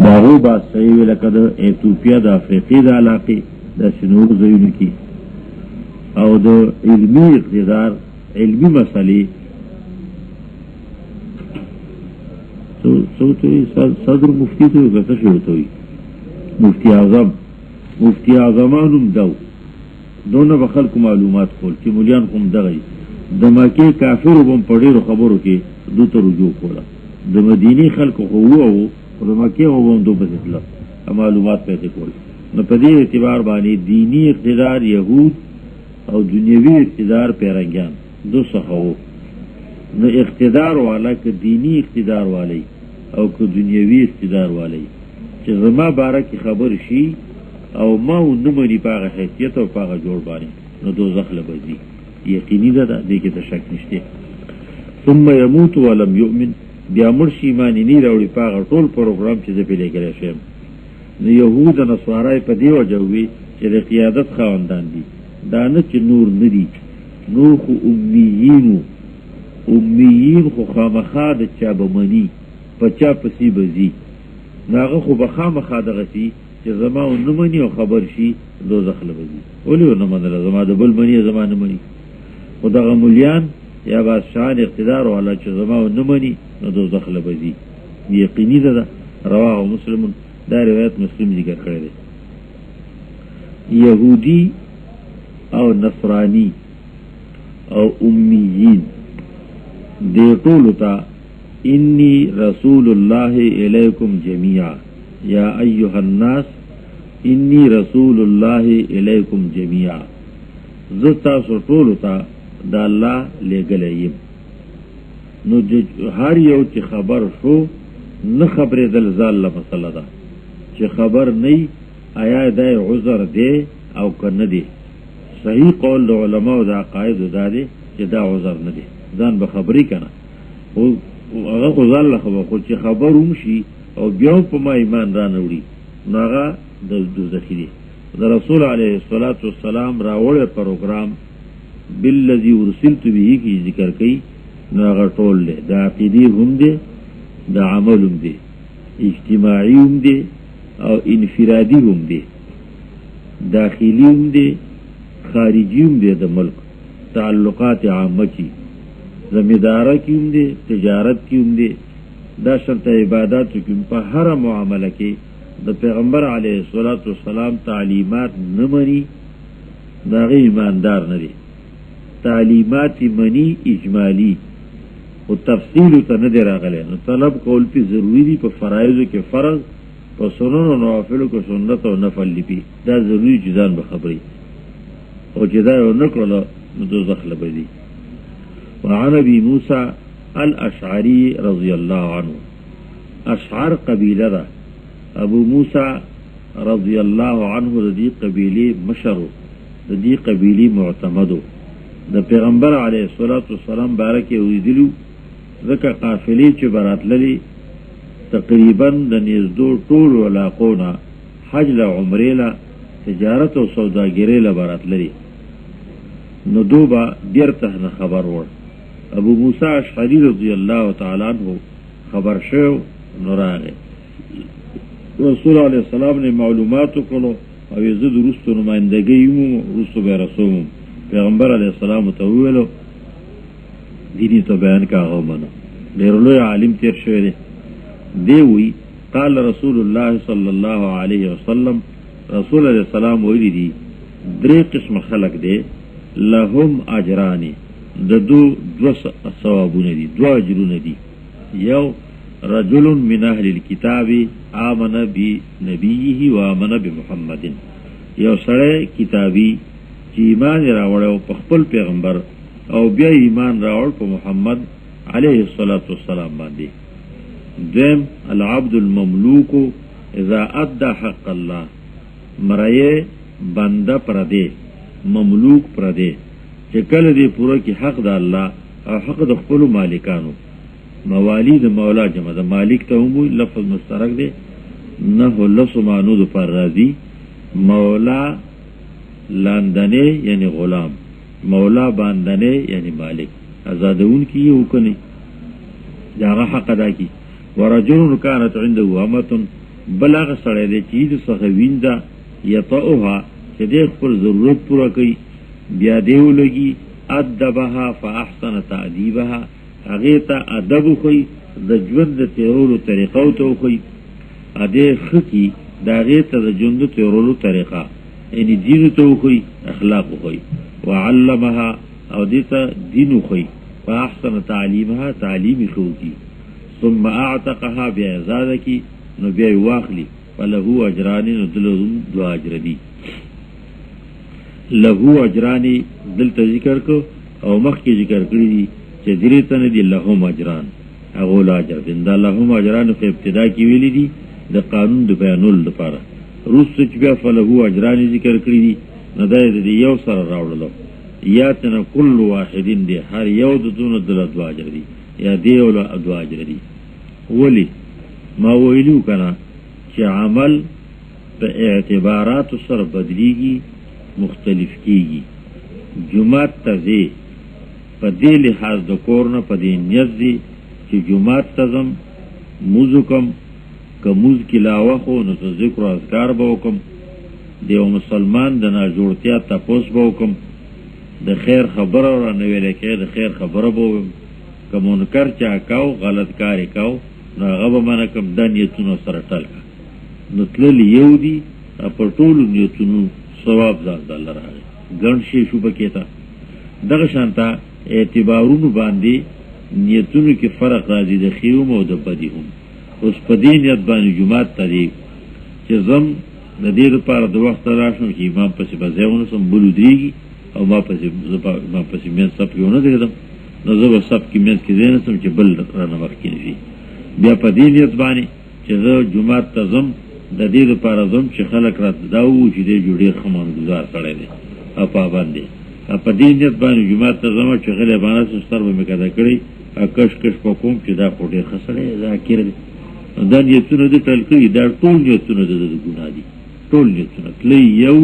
داغو با صحیح لکه د ایتوپیا د افریقی د علاقې د شنور ځایونو کې او د علمی اقتدار علمی مسئلې سوتوی صدر مفتی توی کسا شوتوی مفتی اعظمانم دو دونه به خلکو معلومات کول چې مولیان کوم دغی د مکه کافرو بم پړیرو خبرو کې دوته رجوع کوله د مدینی خلکو خو وو د مکه وو دوه بدله معلومات پیدا کول نو په دې اعتبار باندې دینی اقتدار يهود او دنیوي اقتدار پیرنګان دو څخه نو اقتدار والا که دینی اقتدار والی او که دنیوي اقتدار والی چې زما باره کې خبر شي او ما نمانی پاغه حیثیت او پاغه جوړ باندې نو دوزخ لبزي یقیني ده دې کې څه شک نشته ثم يموت ولم يؤمن بیا مرشي ایمان نه راوړي پاغه ټول پروګرام چې دې په لګره شم نو يهود او نصارای په دی وجوي چې د قیادت خواندان دي دا نه چې نور ندي نور خو امیین خو خامخا د چا بمنی په چا پسی بزي ناغه خو بخامخا دغه سي چې زما نمانی او خبر شي دوزخ لبزي ولې نه منل زما د بل منی زما نه منی او دغه مليان یا با شان اقتدار والا چې زما نمانی نو دوزخ لبزي یقیني ده رواه مسلم دا روایت مسلم ذکر کړی دی يهودي او نصراني او امیین دې ټول ته انی رسول الله الیکم جميعا یا ایها الناس انی رسول الله الیکم جميعا زتا سو ټول ته د الله لګلې نو هر یو چې خبر شو نه خبرې دل زال مسله ده چې خبر نه آیا د عذر دی او کنه دی صحیح قول د علماء او د عقاید دا دی چې دا عذر نه دی ځان به خبرې کنه او هغه خو ځان له خو چې خبر ومشي او بیا په ما ایمان را نوړي نو هغه د دوزخی دی د رسول علیه الصلاۃ والسلام راوړ پروګرام بالذي ارسلت به کی ذکر کړي نو هغه ټول له د عقیدې هم دی د عمل هم دی اجتماعي هم دی او انفرادي هم دی داخلي هم دی خارجي هم دی د ملک تعلقات عامه کی زمینداره کی هم دی تجارت کی هم دی دا شرط عبادت کی په هر معامله کې د پیغمبر علیه الصلاۃ والسلام تعلیمات نه مني دا غي ایماندار نه دي تعلیمات منی اجمالی او تفصیل ته نه راغلی نو طلب کول په ضروری دي په فرایضو کې فرض په سنن او نوافل کې سنت او نفل لپی دا ضروری جزان به خبري او جدا یو نکړه نو دوزخ لبدي وعن ابي موسى الاشعري رضي الله عنه اشعر قبيله ده ابو موسى رضي الله عنه د دې قبيله مشر د دې قبيله معتمدو د پیغمبر علیه الصلاۃ والسلام بارکه ویدلو ځکه قافلې چې براتللې تقریبا د نږدې ټول علاقونه حج له عمره له تجارت او سوداګرۍ له براتللې نو دوبا بیرته خبر ور ابو موسی اشعری رضی الله تعالی عنہ خبر شو نو راغی رسول علیه السلام نے معلومات کولو او یزد رستو نمائندګي مو رستو به رسوم پیغمبر علیہ السلام ته ویلو دینی ته بیان کاغه منو ډیر لوی عالم تیر شوی دی وی قال رسول الله صلی الله علیه وسلم رسول علیہ السلام ویلی دی درې قسم خلق دی لهم اجرانی د دو ثوابونه دي دو اجرونه دي یو رجل من اهل الكتاب آمن بنبيه وآمن بمحمد یو سره کتابی چې ایمان راوړ په خپل پیغمبر او بیا ایمان راوړ په محمد علیه الصلاۃ والسلام باندې دیم العبد المملوک اذا ادى حق الله مرایه بنده پردې مملوک پردې چې کله دې پوره کې حق د الله او حق د خپل مالکانو موالی د مولا جمع د مالک ته هم لفظ مشترک دی نه لفظ معنو د پر راضی مولا لاندنه یعنی غلام مولا باندنه یعنی مالک آزادون کی یو کني داغه حق ادا کی ورجل كانت عنده امه بلغ سړی دی چې د څخه وینده یطؤها چې د خپل ضرورت پوره کوي بیا دیو لګي ادبها فاحسن تاديبها هغه ته ادب خو د ژوند د تیرولو طریقو ته خو اده خکی دا هغه ته د ژوند د تیرولو طریقه یعنی دین ته خو اخلاق خو وعلمها او دیتا دین خو فاحسن تعلیمها تعلیم خو کی ثم اعتقها بعزادکی نو بیا واخلی فله اجران ندلهم دو اجر دی له اجران دلته ذکر کو او مخکې ذکر کړی دي چې درې تنه دي لهم اجران هغه لا اجر دي دا لهم اجران په ابتدا کې ویلي دي د قانون د بیانول لپاره روسته چې بیا فله اجران ذکر کړی دي نه د یو سره راوړل یا تنه کل واحدین دي هر یو د دون د دو اجر دي یا دی ولا دو اجر دي ولی ما ویلو کنه چې عمل په اعتبارات سره بدلیږي مختلف کیږي جمعات تزي په دې لحاظ د کورنه په دې نیت دي چې جمعات تزم موزکم کومز کلاوه خو نو ذکر او اذکار به وکم دیو مسلمان د نه جوړتیا تاسو به وکم د خیر خبره را نه ویل کې د خیر خبره به کومونکر چا کاو غلط کاری کاو نو هغه به منه کوم د نیتونو سره ټل نو تل یو دی په ټولو نیتونو ثواب ځان الله راغی ګڼ شي شو بکیتا دغه شانتا اعتبارونو باندې نیتونو کې فرق راځي د خیوم او د بدیهم اوس په دې نیت باندې جمعات ته چې زم د دې لپاره د وخت راشم چې امام پسې بځایونه سم بلو دیږي او ما پسې مې سب یو نه دیدم نو زه به سب کې مې کې زین سم چې بل رانه وخت کې نشي بیا په دې نیت باندې چې زه جمعات ته زم د دې لپاره زم چې خلک راته دا و چې دې جوړې خمان گزار سره دي او پابند دي په دې نیت باندې جمعات ته زم چې غلې باندې ستر به مې کده کړی کش کش په کوم چې دا کوټه خسرې ذاکر دي دا نیتونه دې تل کوي دا ټول نیتونه د ګناه دي ټول نیتونه کله یو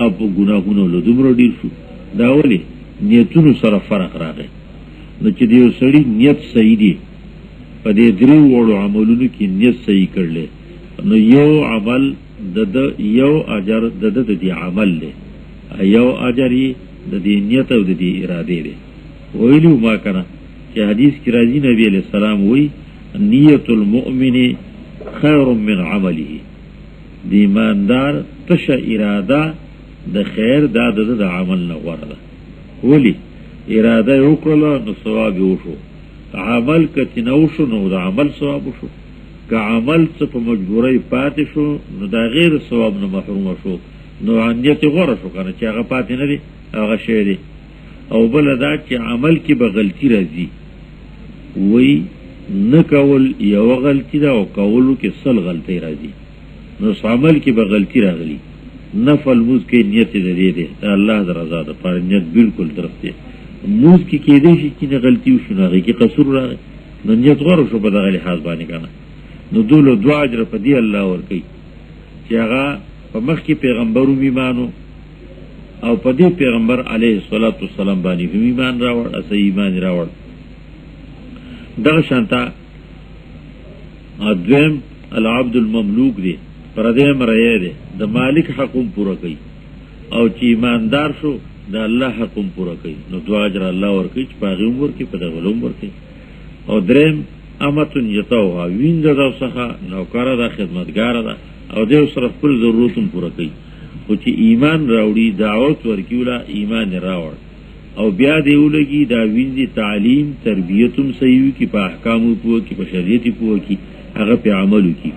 اب ګناهونه له دومره ډیر شو دا ولی نیتونو سره فرق راغی نو چې دیو سړی نیت صحیح دی په دې درو وړو عملونو کې نیت صحیح کړل نو یو عمل د یو اجر د دې عمل له یو اجرې د دې نیت او د دې اراده له ویلو ما کنه چې حدیث کې راځي نبی علیہ السلام وی نیت المؤمن خیر من عمله دی ایماندار تش اراده د خیر دا د عمل نه غوړه ده ولی اراده وکړه نو ثواب وشو عمل کته نو شو نو د عمل ثواب وشو که عمل څه په مجبورۍ پاتې شو نو دا غیر ثواب نه محروم شو نو نیت غوړه شو کنه چې هغه پاتې نه دي هغه شی دی او بل دا چې عمل کې به غلطی راځي وی نه کول یو غلطی دا او کولو کې سل غلطی راځي نو عمل کې به غلطی راغلی نفل موز کې نیت دې دې الله د رضا د پر نیت بالکل درست دی موز کې کېدې شي چې غلطی وشو نه کې قصور راغی نو نیت غوړه شو په دغه لحاظ باندې کنه نو دولو دعا اجر په دی الله ورکی چې هغه په مخ کې پیغمبرو ایمانو او په دې پیغمبر علیه الصلاۃ والسلام باندې ایمان راوړ اصل ایمان راوړ دغه شانتا ادم العبد المملوک دی پر دې مرایه دی د مالک حقوق پوره کوي او چې ایماندار شو د الله حقوق پوره کوي نو دعا اجر الله ورکی چې په عمر کې په دغه عمر کې او دریم امتون یتوها وینده دا څخه نوکره دا خدمتګار ده او دې سره خپل ضرورتون پوره کوي خو چې ایمان راوړي دعوت ورکیولا ایمان راوړ او بیا دی ولګي دا وینځي تعلیم تربیتوم صحیح کی په احکامو پوه کی په شریعت پوه کی هغه په عملو کی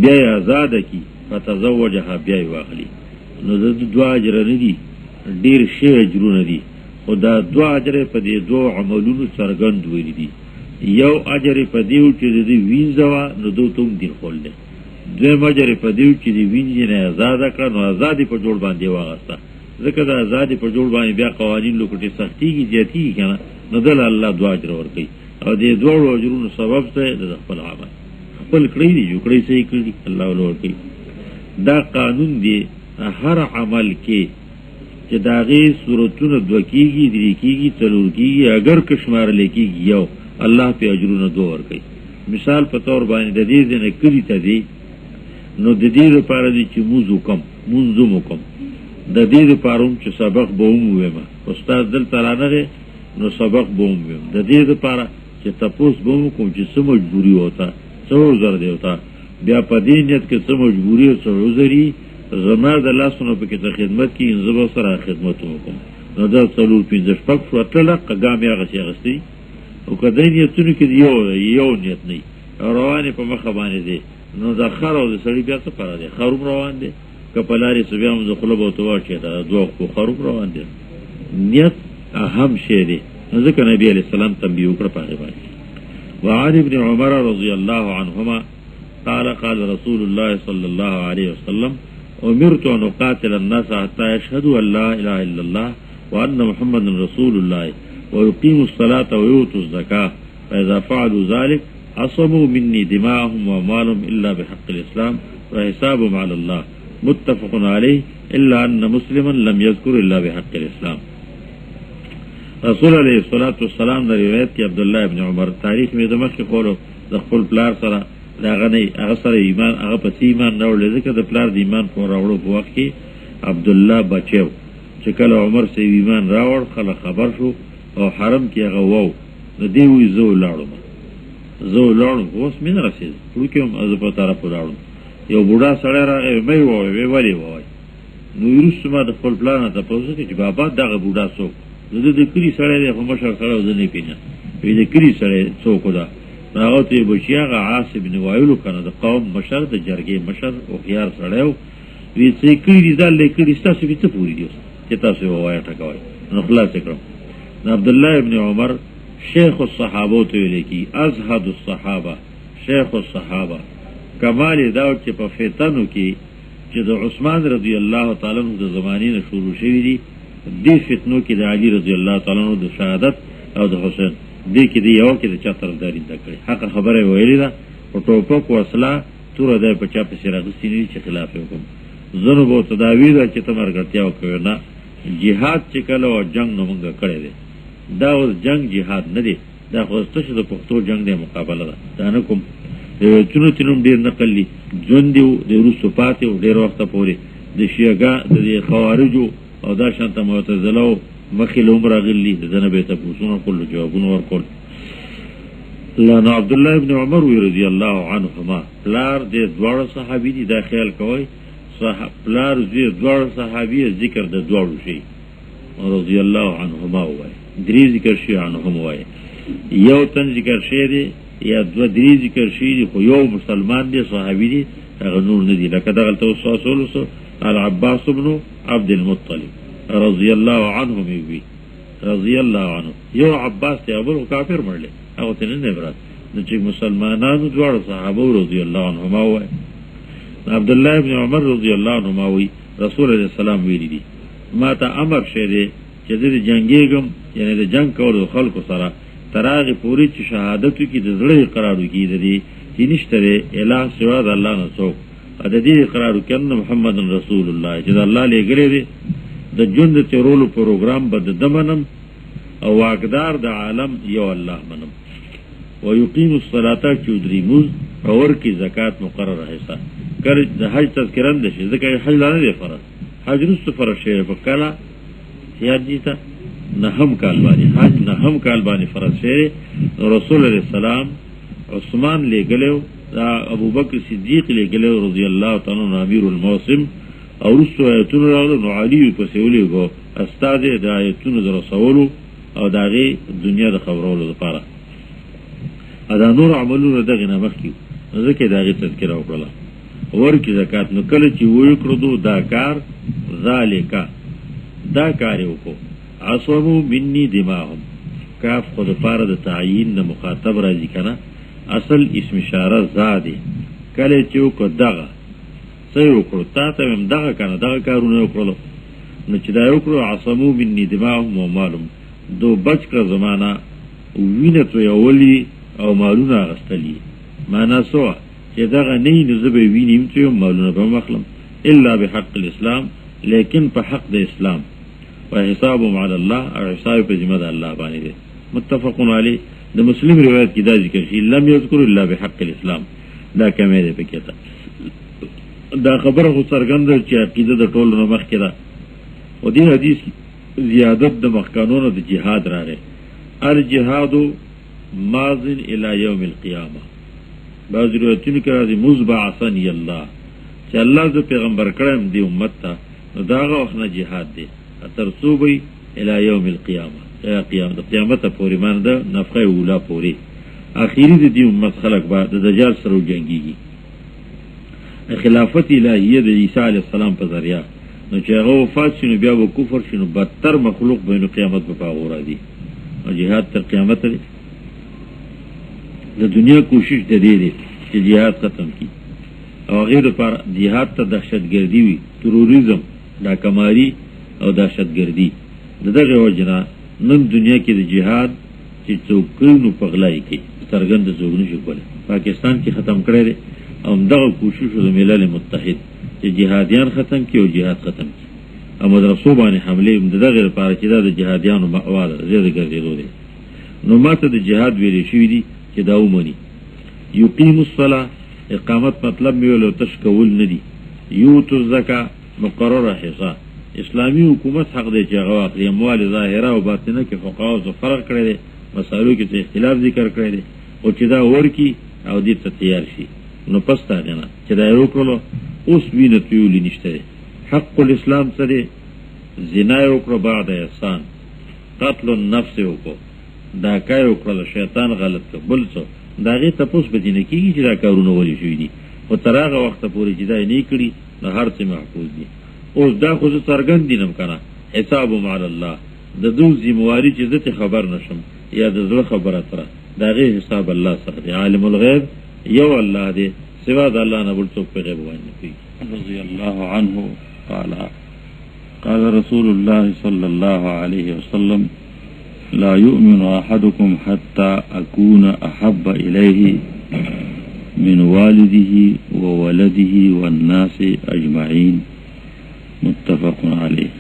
بیا آزاد کی فتزوجها بیا واخلي نو د دعا اجر نه دي ډیر شی اجرونه دي خدا دعا اجر په دې دوه عملونو سرګند ویل دي یو اجر په دیو چې دې وینځوا نو دوتوم دین خول دي دویم اجر په دیو چې دې وینځي نه آزاد کړه نو آزادی په جوړ باندې واغسته ځکه دا آزادی په جوړ باندې بیا قوانین لوکټي سختي کی جاتی کنه نو دل الله دعا اجر ورکي او دې دوه اجرونو سبب ته د خپل عمل خپل کړی دی جو کړی صحیح کړی الله ورکي دا قانون دی هر عمل کې چې داغه صورتونه دوه کیږي درې کیږي څلور کیږي اگر کشمار لیکيږي یو الله په اجرونه دو ور کوي مثال په تور باندې د دې نه کلی ته دی نو د دې لپاره دی چې منځو کوم د دې لپاره چې سبق به ومویم استاد دلته رانغه نو سبق به ومویم د دې لپاره چې تاسو به کوم چې څه مجبوری وتا څه عذر دی وتا بیا په دې نیت کې څه مجبوری او څه عذري زما د لاسونو په کې ته خدمت کې انځبه سره خدمت وکم نو دا څلور پنځه شپږ شو ټله قګام یې غسي غسي او کله نیتونه کې یو نیت نه روانه په مخه باندې دي نو دا خرو د سړی بیا څه پر دی خروب روان دي کپلاري سبيام ز خلب او توار چې دا دوه خو خروب روان دي نیت اهم شی دی ځکه نبی علیہ السلام تنبیه وکړه په باندې وعن ابن عمر رضی الله عنهما قال قال رسول الله صلى الله عليه وسلم امرت ان اقاتل الناس حتى يشهدوا ان لا اله الا الله وان محمدا رسول الله ويقيموا الصلاه ويؤتوا الزكاه فاذا فعلوا ذلك عصموا مني دماءهم واموالهم الا بحق الاسلام وحسابهم على الله متفق عليه الا ان مسلما لم يذكر الا بحق الاسلام. رسول علیہ الصلوۃ والسلام د روایت کې عبد الله ابن عمر تاریخ می دمخ کې قولو د خپل پلار سره دا غنی هغه سره ایمان هغه په ایمان راوړل ځکه د پلار د ایمان په راوړو په وخت کې عبد الله بچو چې کله عمر سه ایمان راوړ خلک خبر شو او حرم کې هغه وو د دې وی زو لاړم اوس مين رسید ورکوم از په طرف راوړم یو بوډا سره راغی مې وای ویلې وای نو یوسف ما د خپل پلان ته پوښتنه چې بابا دغه بوډا څوک د کلی سره د مشر سره ځنې پینه د کلی سره څوک دا هغه ته بچیاغه عاصم بن وایلو کنه د قوم مشر د جرګې مشر او خيار سره وی چې کلی ځل کلی تاسو به ته پوری دي چې تاسو وایي ټکوي نو خلاص کړم عبد الله ابن عمر شیخ الصحابه ته لیکي ازهد الصحابه شیخ الصحابه کمال دا چې په فتنو کې چې د عثمان رضی الله تعالی عنہ د زمانې نه شروع شوی دي دې فتنو کې د علی رضی الله تعالی عنہ د شهادت او د حسین دې کې دی یو کې د چترداري دکړي حق خبره ویلې ده او ټوپک وسله تور ده په چا په سیرغ سینې چې خلاف وکم زنه بو تداوی ده چې تمرګرتیا وکړه نه jihad چې کله او جنگ نو موږ کړی دی دا اوس جنگ jihad نه دی دا خو ستاسو د پښتو جنگ دی مقابله ده دا نه کوم چونو تینوم ډیر نقل دي جون دی د روسو پاتې ډیر وخت پورې د شیعه د خوارجو او دا شانته معتزله مخې لومره غلي د نبی ته پوښتنه کول جوابونه ورکول لنا عبد الله ابن عمر رضی الله عنهما پلار د دوړ صحابي دي دا خیال کوي صاحب پلار د دوړ صحابي ذکر د دوړ شي رضی الله عنهما وای درې ذکر شي عنهم وای یو تن ذکر شي دي یا دو درې ذکر شي دي خو یو مسلمان دي صحابي دي هغه نور نه دي لکه دغه توسل العباس بن عبد المطلب رضی الله عنه وی رضی الله عنه یو عباس ته ابو کافر مړل او ته نه برات نو چې مسلمانانو دوړ صحابه رضی الله عنهم وای عبد الله ابن عمر رضی الله عنه وی رسول الله سلام ویلی دي ما ته امر شه دي چې د جنگيګم یعنی د جنگ کولو خلکو سره تراغ پوری چې شهادت کی د زړه قرارو کی دي چې نشته اله سوا د الله نه څوک د دې قرارو کنه محمد رسول الله چې الله لګره دي د جند چرولو پروګرام بد دمنم او واقدار د عالم یو الله منم ويقيم الصلاه چودريموز اور کی زکات مقرر حصہ کر د حج تذکرند شي ځکه حج نه دی فرض حج رسو فرض شي په کلا یاد دي ته نه هم کال باندې حج نه هم کال باندې فرض شي رسول الله سلام عثمان لګلو دا ابو بکر صدیق لګلو رضی الله تعالی عنہ امیر الموسم او رسو ایتون راغلو نو علی په سیولې کو استاد د ایتون در رسولو او داغه دنیا د خبرولو لپاره ادا نور عملونه دغه نه مخکي ځکه داغه تذکر وکړه ورکی زکات نو کله چې وې کړو دا کار ذالکا دا کار وکړو عصمو مني دماهم کاف خود پاره د تعیین نه مخاطب راځي کنه اصل اسم اشاره زاده کله چې کو دغه څه وکړو تا ته هم دغه کنه دغه کارونه وکړو نو چې دا وکړو عصمو مني دماهم او مالهم دو بچ کړ زمانہ وینه تو یولي او مالونه غستلی معنا سو چې دغه نه نزبې وینیم چې مالونه به مخلم الا بحق الاسلام لیکن په حق د اسلام و حسابهم علی الله او حساب په ذمہ الله باندې متفقون علی د مسلم روایت کې دا ذکر شي لم یذکر الا بحق الاسلام، دا کمه ده پکې تا. دا خبره خو څرګنده چې عقیده د ټولو نه مخکې ده. او دې حدیث زیادت د مخکانونو د جهاد راغی. الجهاد ماضٍ الى يوم القيامه. بعض روایتونو کې راځي مزبعثنی الله، چې الله ز پیغمبر کړم دی امت ته، نو داغه وخت نه جهاد دی تر صوبې الى يوم القيامه، قیامت قیامت پورې مانده نفخه اوله پورې اخیری د دې امت خلق بعد د دجال سره جنگيږي. خلافت الهیه د عیسی علی السلام په ذریعہ، نو چې هغه وفات شنو بیا و کفر شنو بدتر مخلوق بین قیامت په پاغورا دي. او جهاد تر قیامت دی. د دنیا کوشش د دې دی چې جهاد ختم کی، او غیر پر جهاد ته دهشتګردي وي، تروریزم، ډاکماری او دهشتګردي. دغه وجنه نن دنیا کې د جهاد چې څوک نو پغلای کی سترګند څوک نشي کولای. پاکستان کې ختم کړی دی، او دغه کوشش د ملل متحد چې جهادیان ختم کی او جهاد ختم کی. او مدرسو باندې حمله دغه لپاره چې د جهادیانو مأواله زیاده ګرځېدو دي. نو ماته د جهاد ویل شوی دی چې دا ومني. یقیم الصلاة، اقامت مطلب میولو تش کول ندی. یوتو الزکا، مقرره حصہ. اسلامی حکومت حق دی چې هغه واخلي. اموال ظاهره او باطنه کې فقهاو څه فرق کړی دی، مسایلو کې څه اختلاف ذکر کړی دی، او چې دا ورکی او دې ته تیار شي. نو پس تا غنا چې دا یو کړو اوس وینې تیولې نشته. حق الاسلام سره زنا وکړو بعد احسان، قتل النفس وکړو، دا کای وکړو شیطان غلط کړ، بل څه داغه تپوس بدینه کیږي چې دا کارونه ولې شوې دي. او ترغه وخت پورې چې دا نه کړی نو هر څه محفوظ دي. اوس دا خو څرګند دینم کنه حساب مع الله، د دوی ذمہواری چې زته خبر نشم یا د زړه خبره تر داغه حساب الله سره دی. عالم الغیب یو الله دی، سوا د الله نه بل څوک په غیب باندې کوي. رضی الله عنه قال رسول الله صلى الله عليه وسلم لا يؤمن أحدكم حتى أكون أحب إليه من والده وولده والناس أجمعين متفق عليه.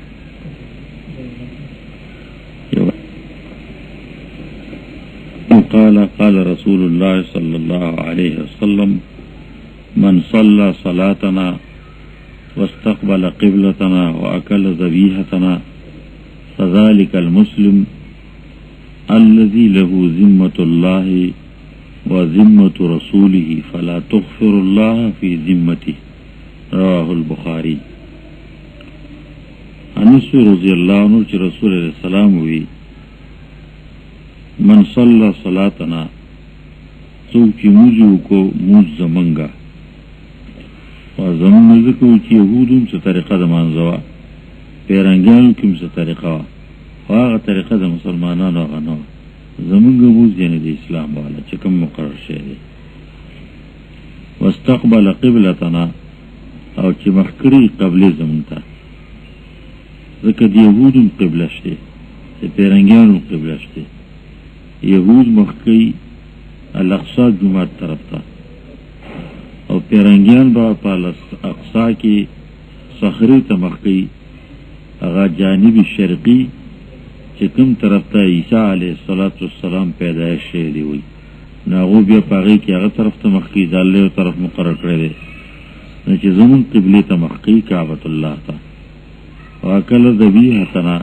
قال رسول الله صلى الله عليه وسلم من صلى صلاتنا واستقبل قبلتنا وأكل ذبيحتنا فذلك المسلم الذي له ذمة الله وذمة رسوله فلا تغفر الله في ذمته. رواه البخاري. انس رضی اللہ عنہ چې رسول الله سلام وی من صلى صلاتنا، څوک چې موږ کو موږ زمونږه او زمونږ کو چې يهودم څه طریقه د مانځوا، پیرنګانو کوم څه طریقه هغه طریقه د مسلمانانو غنو، زمونږ موږ دین د اسلام والا چې کوم مقرر شوی دی. واستقبل قبلتنا، او چې مخکړي قبله زمونږ ته، ځکه د يهودم قبله شته، د پیرنګانو قبله شته. يهود مخکړي الاقصا جمعه طرف ته، او پیرنګیان با په اقصا کې صخري ته مخکړي هغه جانب شرقي چې کوم طرف ته عیسی علیه السلام پیدایش شوی دی وي، ناغو بیا پاغي کې هغه طرف ته مخکړي د الله طرف مقرر کړی دی. نو چې زمون قبله ته مخکړي کعبۃ الله ته، واکل ذبیحتنا،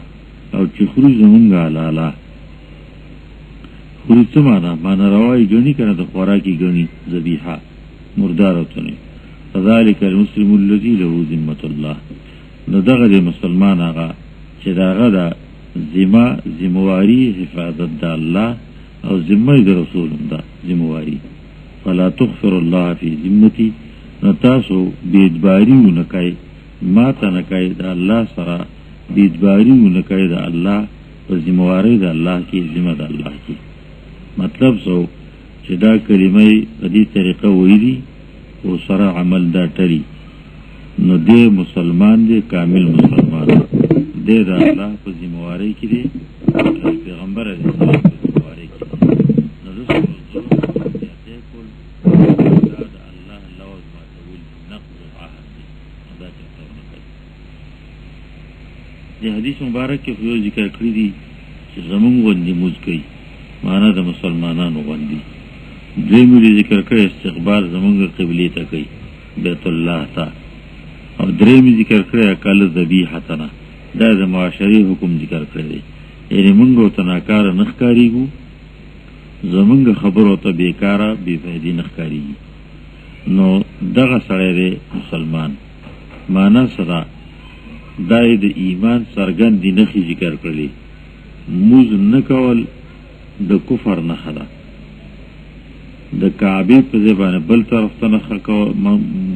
او چې خوري زمونږه لاله خوري څه معنا روایي ګڼي کنه د خوراکي ګڼي ذبیحه مردارتونه. فذلك المسلم الذي له ذمة الله، نو دغه مسلمان هغه چې دغه د ذمہواری حفاظت د الله او ذمہ د رسول ده ذمہواری. فلا تغفر الله في ذمتي، نو تاسو بیدباری ونکای ما ته نکای د الله سره، بیدباری ونکای د الله په ذمہواری د الله کې، ذمہ د الله کې. مطلب سو چې دا کلمه په دې طریقه ویلي او سره عمل دا ټری، نو دې مسلمان دې کامل مسلمان دې د الله په ذمہواری کې دې پیغمبر علیه السلام په ذمہواری کې نو رسول الله ته کول دا د الله لوز ما تقول نقض عهد دا چې څنګه دې حدیث مبارک کې یو ذکر کړی دی چې زمونږ باندې موږ کوي معنا د مسلمانانو باندې. دوی ملي ذکر کړی استقبال زمونږ قبله ته کوي بیت الله ته، او درې ملي ذکر کړی اکل ذبیحتنا، دا د معاشري حکم ذکر کړی دی. یعنی مونږ ته ناکاره نخکاریږو، زمونږ خبرو ته بیکاره بې فایدې نخکاریږي. نو دغه سړی دی مسلمان. معنا سره دای د ایمان څرګندې نښې ذکر کړلې. موز نه کول د کفر نښه ده. د کعبې په ځای باندې بل طرف ته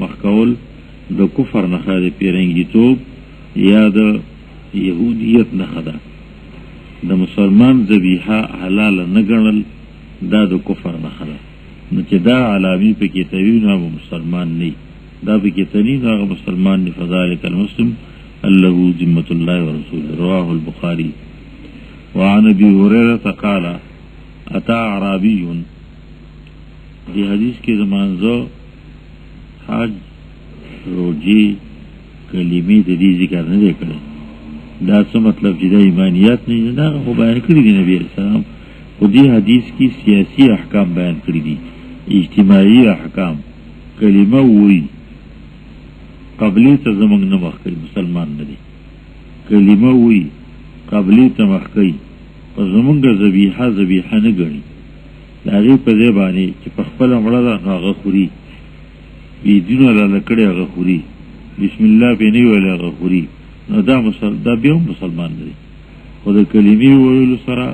مخ کول د کفر نښه د پیرنګیتوب یا د یهودیت نښه ده. د مسلمان ذبیحه حلاله نه ګڼل دا د کفر نښه ده. نو چې دا علامې پکې توي نو هغه مسلمان نه، دا پکې تني نو هغه مسلمان نه. فذلک المسلم له ذمة الله ورسوله، رواه البخاري. وعن ابي هريره قال اتى اعرابي، دی حدیث کې زمانځو حج روجي کلمې د دې ذکر نه دی کړی. دا څه مطلب چې د ایمانیات نه دا خو بیان کړی دی نبی اسلام. خو دې حدیث کې سیاسي احکام بیان کړی دي، اجتماعي احکام. کلمه وی قبلی ته زمونږ نه مخ کوي، مسلمان نه دی. کلمه وی قبلی ته مخ کوي، په زمونږ ذبیحه نه ګڼي. د هغې په ځای باندې چې په خپله مړه ده نو هغه خوري، بیدونه لاله کړی هغه خوري، بسم الله پې نه ویلی هغه خوري. نو دا بیا هم مسلمان نه دی. خو د کلمې ویلو سره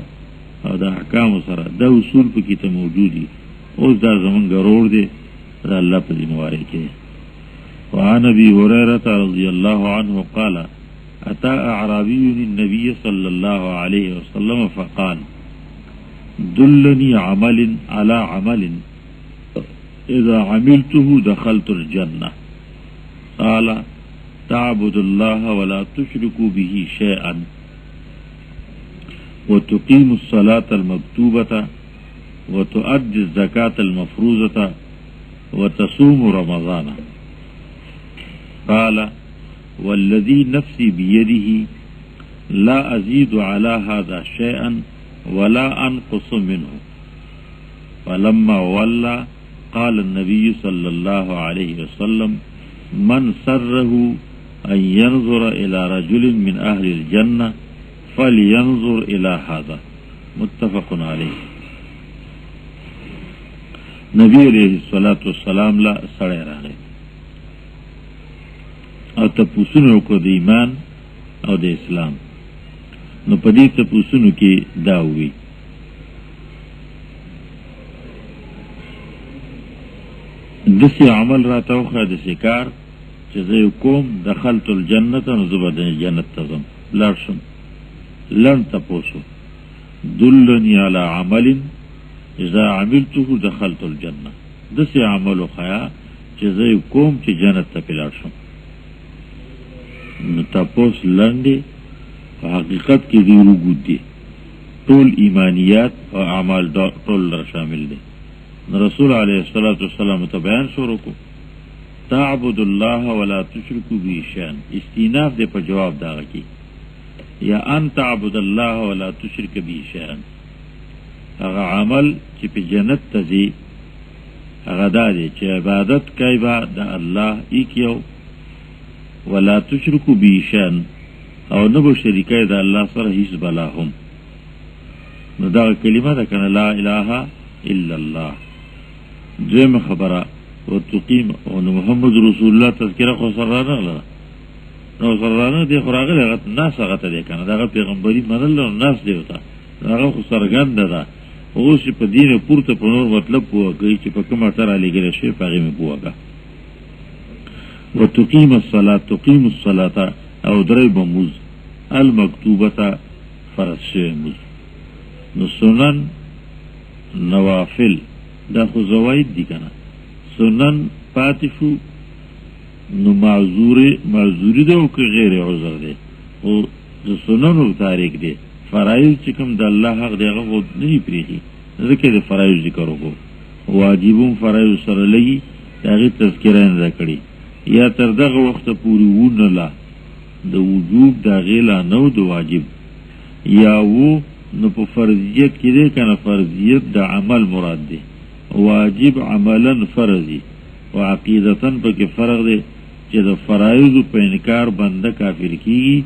او د احکامو سره دا اصول پکې ته موجود دي. اوس دا زمونږ رور دی، دا الله په ذموارۍ کې. وعن ابي هريره رضي الله عنه قال اتى اعرابي النبي صلى الله عليه وسلم فقال دلني عمل على عمل اذا عملته دخلت الجنه. قال تعبد الله ولا تشرك به شيئا وتقيم الصلاة المكتوبة وتؤدي الزكاة المفروضة وتصوم رمضان. قال والذي نفسي بيده لا أزيد على هذا شيئا ولا أنقص منه. فلما ولى قال النبي صلى الله عليه وسلم من سره أن ينظر إلى رجل من أهل الجنة فلينظر إلى هذا. متفق عليه. نبی علیہ الصلاۃ والسلام لا سړی راغی او تپوسونه وکړو د ایمان او د اسلام. نو په دې تپوسونو کې دا وی دسی عمل را توخه دسی کار چې زه کوم دخلت الجنه نو زه به د جنت ته ځم. لاړ شم لن تپوسو دلني على عمل اذا عملته دخلت الجنه. دسی عمل خیا چې زه کوم چې جنت ته لاړ شم. نو تپوس لاندې په حقیقت کې دی وګود دي ټول ایمانیات او اعمال ټول شامل دي. رسول علیه الصلاۃ والسلام ته بیان شروع کو تعبد الله ولا تشرك به شيئا. استیناف دې په جواب دا کی یا ان تعبد الله ولا تشرك به شيئا. هغه عمل چې په جنت ته ځي هغه دا دی چې عبادت کوي با د الله یو ولا تشرك به شيئا او نه به شریکای د الله سره هیڅ بلا هم. نو دا کلمه ده کنه لا اله الا الله. دویمه خبره وتقیم او محمد رسول الله تذکره خو سره راغله. نو سره راغله دی خو راغله ناس هغه ته دی کنه دغه پیغمبري منل نو ناس دی وته هغه خو سرګند ده. اوس په دین پورته په نور مطلب پوهږي چې په کومه تر علی ګره شي په هغه مې پوهږه. وتقیم الصلاة تقیم الصلاة او درې بموز المکتوبه فرض شوی موز. نو سنن نوافل دا خو زواید دی کنه. سنن پاتفو نو معذوری ده او که غیر عذر ده او د سننو تاریک ده. فرائض چې کوم د الله حق دی هغه خو نه پرېږي ځکه د فرایض ذکر وکړو. واجبون فرایض سره لګي د هغې تذکره یې نه کړي یا تر دغه وخته پورې ونه لا د وجوب د هغې لا نه د واجب یا و نو په فرضیت کې دی کنه فرضیت د عمل مراد دی واجب عملا فرضی او عقیدتن په کې فرق دی چې د فرایض په انکار بنده کافر کیږي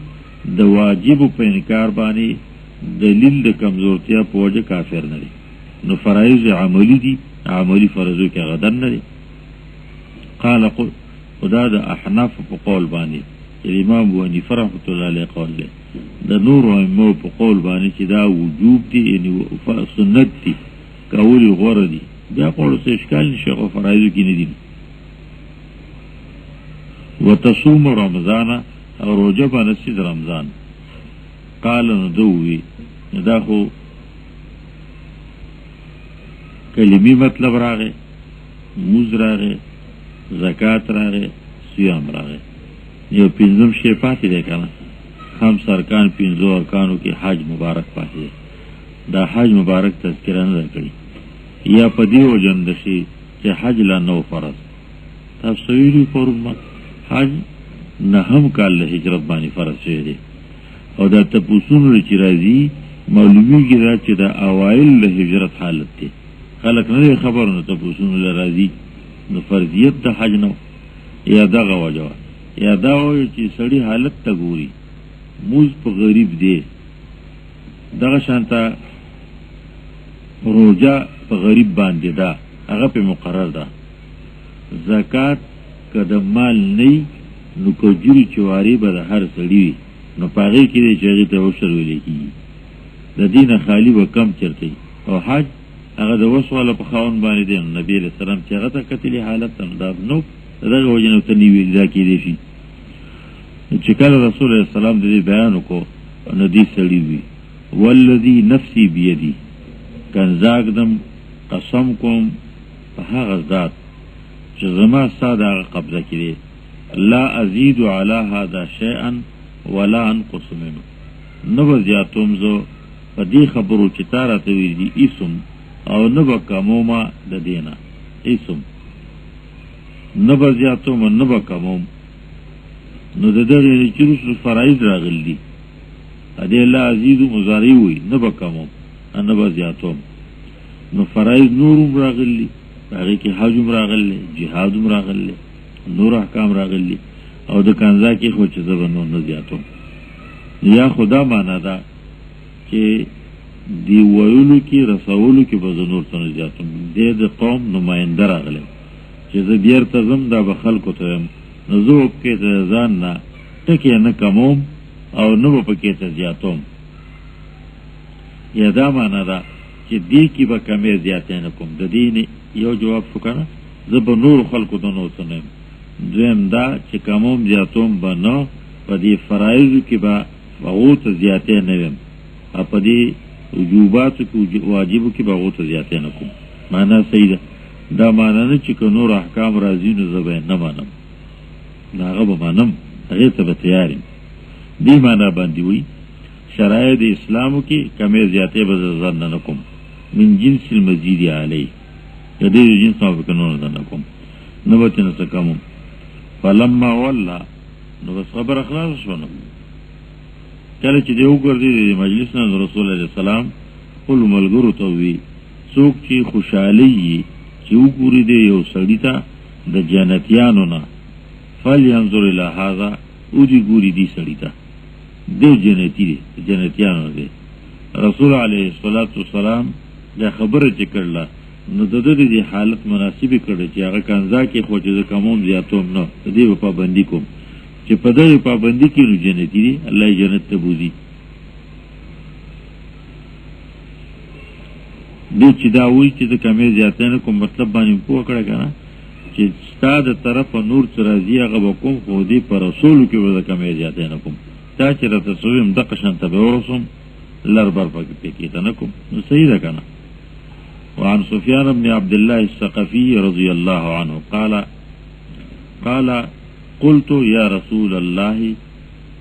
د واجب په انکار باندې دلیل د کمزورتیا په وجه کافر نه دی نو فرایض عملی دي عملی فرضو کې غدن نه دی قال خدا د احناف په قول باندې امام ابو حنیفه رحمۃ اللہ علیہ قول له د نور او په قول باندې چې دا وجوب دي یعنی سنت دي کول غوړه دي بیا قول څه اشکال نشي او فرایض کې نه دي وتصوم رمضان او روزه باندې د رمضان قال ندوي دا خو کلمی مطلب راغې موز راغې زکات راغې صيام راغې یو پنځم شی پاتې دی کنه خمس ارکان پنځو ارکانو کې حج مبارک پاتې دی دا حج مبارک تذکرہ نه کړی یا په دې وجه د شي چې حج لا نو فرض تاسو ویلي پرما حج نه هم کال له هجرت باندې فرض شوی دی او دا تاسو چې راځي معلومیږي چې دا اوایل له هجرت حالت دی خلک نه خبرونه تاسو له راځي نو فرضیت د حج نو یا دغه وجه یا دا وایي چې سړی حالت ته ګوري موز په غریب دی دغه شانته روزه په غریب باندې ده هغه په مقرر ده زکات کده مال نه نو کوجری چواری به د هر سړی نو پاره کې چې هغه ته وشر ویل کیږي د دینه خالی و کم چرته او حج هغه د وسواله په خاون باندې دی نبی له سلام چې هغه ته کتلی حالت انداز نو دغه وجنه ته نیوی ځکه دی شي چې کله رسول الله سلام دې بیان وکړو نو دې سړی وی والذي نفسي بيدي کان زاګدم قسم کوم په هغه ذات چې زما ساده قبضه کړي لا ازيد على هذا شيئا ولا انقص منه نو زیاتوم زو په دې خبرو چې تاره ته وی اسم او نو بکموما د دینه اسم نو زیاتوم نو بکموم نو د دغه چې رسول فرایض راغلي ادي الله عزیز مضاری وي نه بکموم ان به زیاتوم نو فرایض نورم راغلي هغه کې حج راغلي جهاد راغلي نور احکام راغلي او د کنزا کې خو چې زبنو نه زیاتوم یا خدا معنا دا چې دی ویلو کې رسولو کې به نور څه زیاتوم د قوم نماینده راغلي چې زه بیر تزم دا به خلکو ته نو زه په کې ځان نه ټکی نه کوم او نو په کې ته زیاتوم یا دا معنا دا چې دې کې به کمې زیاتې نه کوم د دین یو جواب شو کنه زه به نور خلکو ته نو سنم دویم دا چې کوم زیاتوم به نو په دې فرایض کې به وغوت زیاتې نه ویم په دې وجوبات کې واجب کې به وغوت زیاتې نه کوم معنا صحیح ده دا معنا نه چې نور احکام راځي نو زه به نه مانم ناغه به مانم هغه ته به تیارم دی معنا باندې وي شرایط اسلامو کې کمې زیاتې به ځان نه کوم من جنس المزید علی د دې جنس او کنه نه کوم نو به تنه کوم فلما ولا نو بس خبر اخلاص شونه کله چې دی وګورځي د مجلس نه رسول الله سلام قل ملګرو ته وی څوک چې خوشحالي چې وګوري دی یو سړی ته د جنتیانو نه فلینظر الى هذا او دی ګوري دی سړی ته دی جنتی دی جنتیانو دی رسول علیه الصلاۃ والسلام دا خبره چې کړله نو د دې حالت مناسب کړي چې هغه کنزا کې خو چې کوم زیاتوم نو د دې په پابندي کوم چې په دې پابندي کې جنتی دی الله جنت ته بوزي دې چې دا وایي چې د کمې زیاتې نه کوم مطلب باندې پوه کړه کنه چې ستاسو طرف نور ترازی هغه وکوم خو دې پر رسول کې وځه کمې زیاتې نه کوم تا چې راته سویم د قشن ته به ورسوم لر بر پکې کې ته نه کوم نو صحیح ده کنه وعن سفيان بن عبد الله الثقفي رضي الله عنه قال قلت يا رسول الله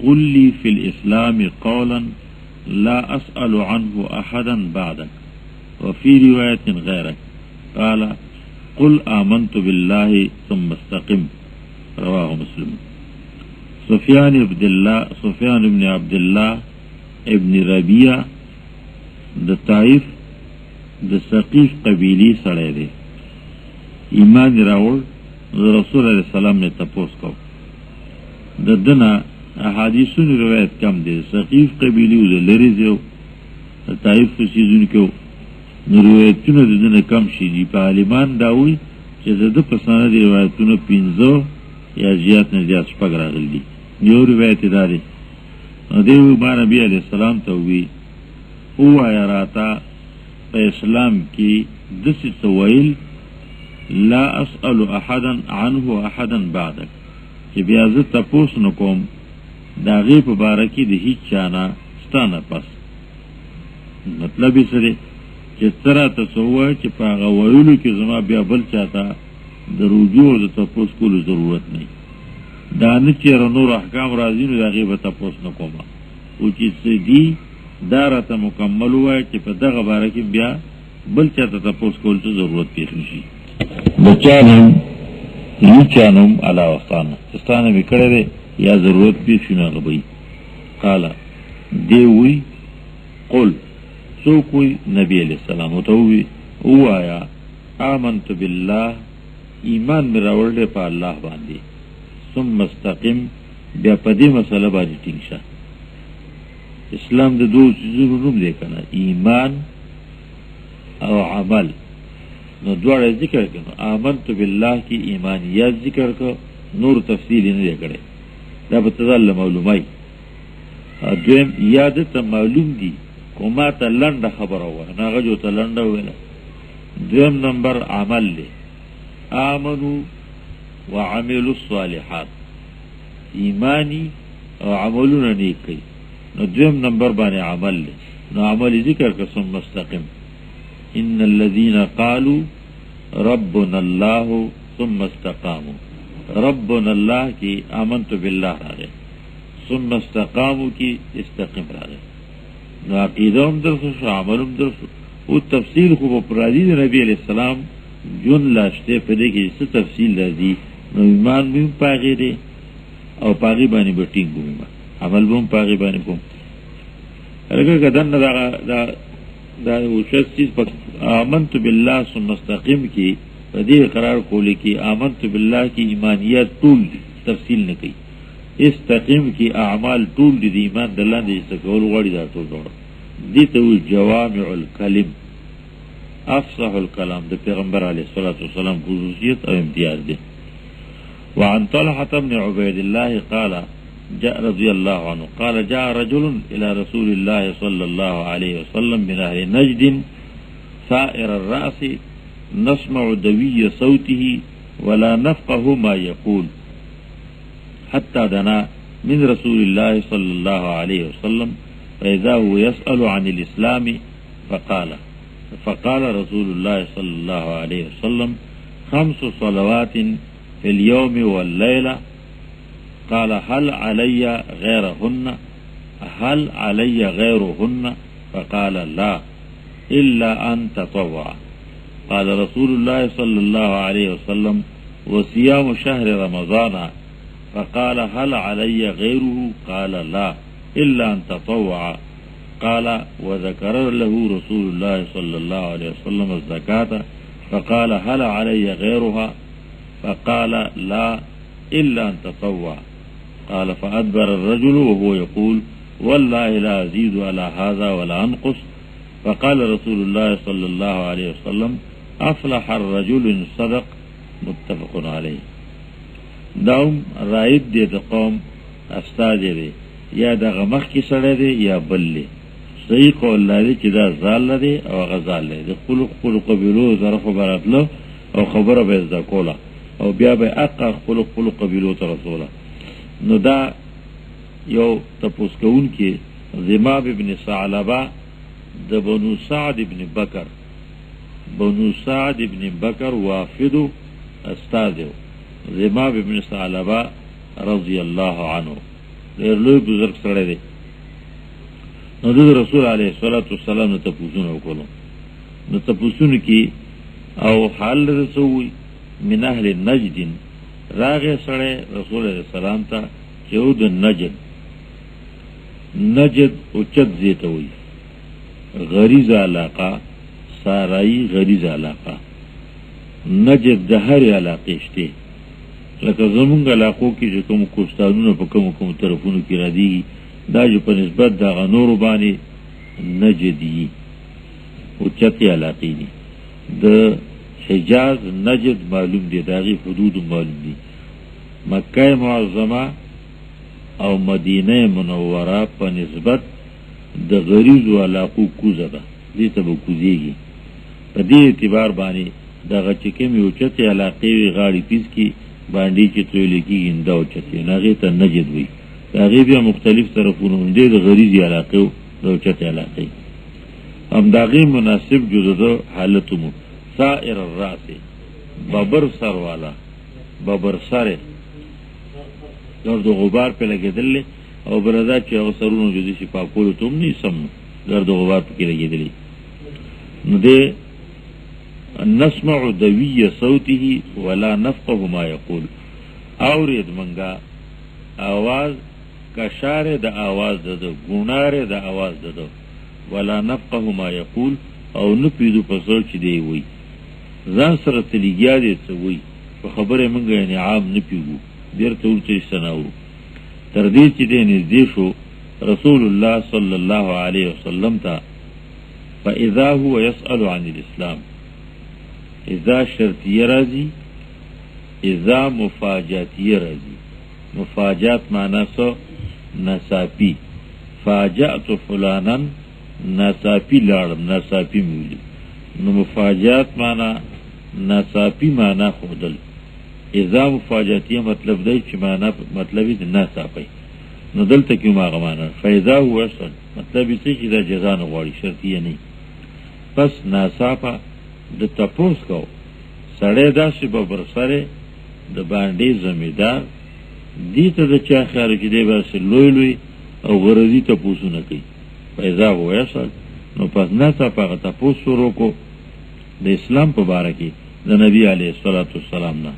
قل لي في الإسلام قولا لا أسأل عنه أحدا بعدك وفي رواية غيرك قال قل آمنت بالله ثم استقم رواه مسلم سفيان بن عبد الله ابن ربيعة د طائف د ثقیف قبیلی سړی دی ایمان راوړ رسول الله سلام نے تپوس کو د دنا احادیثونو روایت کم دي ثقیف قبیلی د لری دیو طائف سیزون کو روایتونه د دنا کم شي دی په عالمان داوی چې د پسانه دی روایتونه 15 یا زیات نه زیات شپږ راغلي یو روایت دی دیو با نبی علیہ السلام ته وی او یا راتا په اسلام کې دسی تویل لا اسأل احدا عنه احدا بعدك چې بیا زه تپوس نکوم دا غي په باره کې د هیڅ چانه ستانه پس مطلب یې سره چې تر تاسو وایي چې په هغه ویلو کې زما بیا بل چاته د رجوع د تپوس کولو ضرورت نه دا نه چې نور احکام راځي نو دا غي به تپوس نکوم او چې سدي دا راته مکمل وایي چې په دغه باره کې بیا بل چاته تپوس کول ته ضرورت پیښ نشي بچانم یوچانم علا وستانه استانه میکړه دی یا ضرورت پیښ نه غوي قال دی وی قل سو کوئی نبی علیہ السلام وتوی او آیا آمنت بالله ایمان می راوړل په الله باندې ثم مستقیم بیا په دې مسله باندې ټینګ شه اسلام د دوه چیزونو نوم دی کنه ایمان او عمل نو دوړه ذکر کړه آمنت بالله کی ایمانیات ذکر کو نور تفصیل نه کړي دا په تدل معلومای دویم یاد ته معلوم دي کومه ته لنډه خبره و نه غجو ته لنډه ویله دویم نمبر عمل له آمنو وعملوا الصالحات ایمانی او عملونه نیک کوي نو دویم نمبر باندې عمل له نو عمل ذکر قسم مستقیم ان الذين قالوا ربنا الله ثم استقاموا ربنا الله کی آمنت بالله راغه ثم استقاموا کی استقم راغه نو عقیده هم درسو شو عمل هم درسو او تفصیل خو پر حدیث نبی علیہ السلام جون لاشته په دې کې څه تفصیل راځي نو ایمان به پاغي دي او پاغي باندې بټینګو عمل به پاغي باندې کوم هرګه کدن دا وشت چیز په آمنت بالله ثم مستقیم کی په دې قرار کولی کی آمنت بالله کی ایمانیات ټول تفصیل نه کوي استقیم کی اعمال ټول د ایمان د لاندې استقول غوړي دا ټول ډول دي ته جوامع الکلم افصح الكلام د پیغمبر علیه الصلاۃ والسلام خصوصیت او امتیاز دي وعن طلحة بن عبيد الله قال جاء رضي الله عنه قال جاء رجل إلى رسول الله صلى الله عليه وسلم من أهل نجد ثائر الرأس نسمع دوي صوته ولا نفقه ما يقول حتى دنا من رسول الله صلى الله عليه وسلم فإذا هو يسأل عن الإسلام فقال رسول الله صلى الله عليه وسلم 5 صلوات في اليوم والليلة قال هل علي غيرهن فقال لا إلا أن تطوع قال رسول الله صلى الله عليه وسلم وصيام شهر رمضان فقال هل علي غيره قال لا إلا أن تطوع قال وذكر له رسول الله صلى الله عليه وسلم الزكاة فقال هل علي غيرها فقال لا إلا أن تطوع قال فأدبر الرجل وهو يقول والله لا أزيد على هذا ولا أنقص فقال رسول الله صلى الله عليه وسلم أفلح الرجل صدق متفق عليه داوم رائد دي قوم استاد دي یا د غمخ کی سره دي یا بل له صحیح قول لري چې دا زال لري او غزال لري د خلق قبیلو ظرف براتلو او خبره به ز کوله او بیا به اقا خلق قبیلو ته رسوله نو دا یو تپوس کون کې زمام ابن ثعلبه د بنو سعد ابن بکر وافد استاد زمام ابن ثعلبه رضی الله عنه لوی بزرگ سره دی نو د رسول علیه الصلاۃ والسلام ته پوښتنه وکړو نو ته پوښتنه کی او حال رسول من اهل نجد راغه سره رسول علیه السلام ته چې د نجد او چد زیته وي غریز علاقه سارایی غریز علاقه نجد د هر علاقه شته لکه زمونږ علاقو کې چې کوم کوستانونه په کوم طرفونو کې را دي دا جو په نسبت د غنور باندې نجدي او چته علاقې دي د حجاز نجد معلوم دي داغي حدود معلوم دي مکه معظمه او مدینه منوره په نسبت د غریز علاقو کوزه ده دې ته به کوزيږي په دې اعتبار باندې دغه چې کوم یو چته علاقې غاړي پیس کې باندې چې تویل کېږي دا او چته ناغه ته نجد وي هغه بیا مختلف طرفونه دي د غریز علاقې او چته علاقې هم داغه مناسب جزء حالتمو سائر الراس ببر سر والا ببر سره گرد و غبار په لګیدل او بردا چې هغه سرونو جدي شي پاکولو ته هم نه سم گرد و غبار په لګیدل نو دې نسمع دوی صوته ولا نفقه ما يقول اورید منګه आवाज کشاره د आवाज د ګوناره د आवाज د ولا نفقه ما يقول او نه پیدو په څول چې دی وای ځان سره تلیګیا دي څه وای په خبره منګه یعنی عام نه پیګو بیرته ورته سناو تر دې چې دې نږدې شو رسول الله صلی الله علیه وسلم ته فاذا هو يسأل عن الاسلام اذا شرطیه رازی اذا مفاجاتیه رازی مفاجات معنی سو نصابی فاجأت فلانا نصابی لارم نصابی مولی نو مفاجات معنی نصابی معنی خودل اذا مفاجاتیه مطلب دی چې معنی مطلبی دی نصابی نو دلته کیو ماغه معنی فاذا هو اصل مطلبی چې دا جزا نه غواړي شرطیه نه پس نصابه د تپوس کو سړی داسې به برسره د باندې زمیدار دې ته د چا خیال چې دی بس لوی او غرضی تپوسونه کوي پیدا وایسل نو پس نه هغه تپوس شروع کو د اسلام په باره کې د نبی علیه الصلاۃ والسلام نه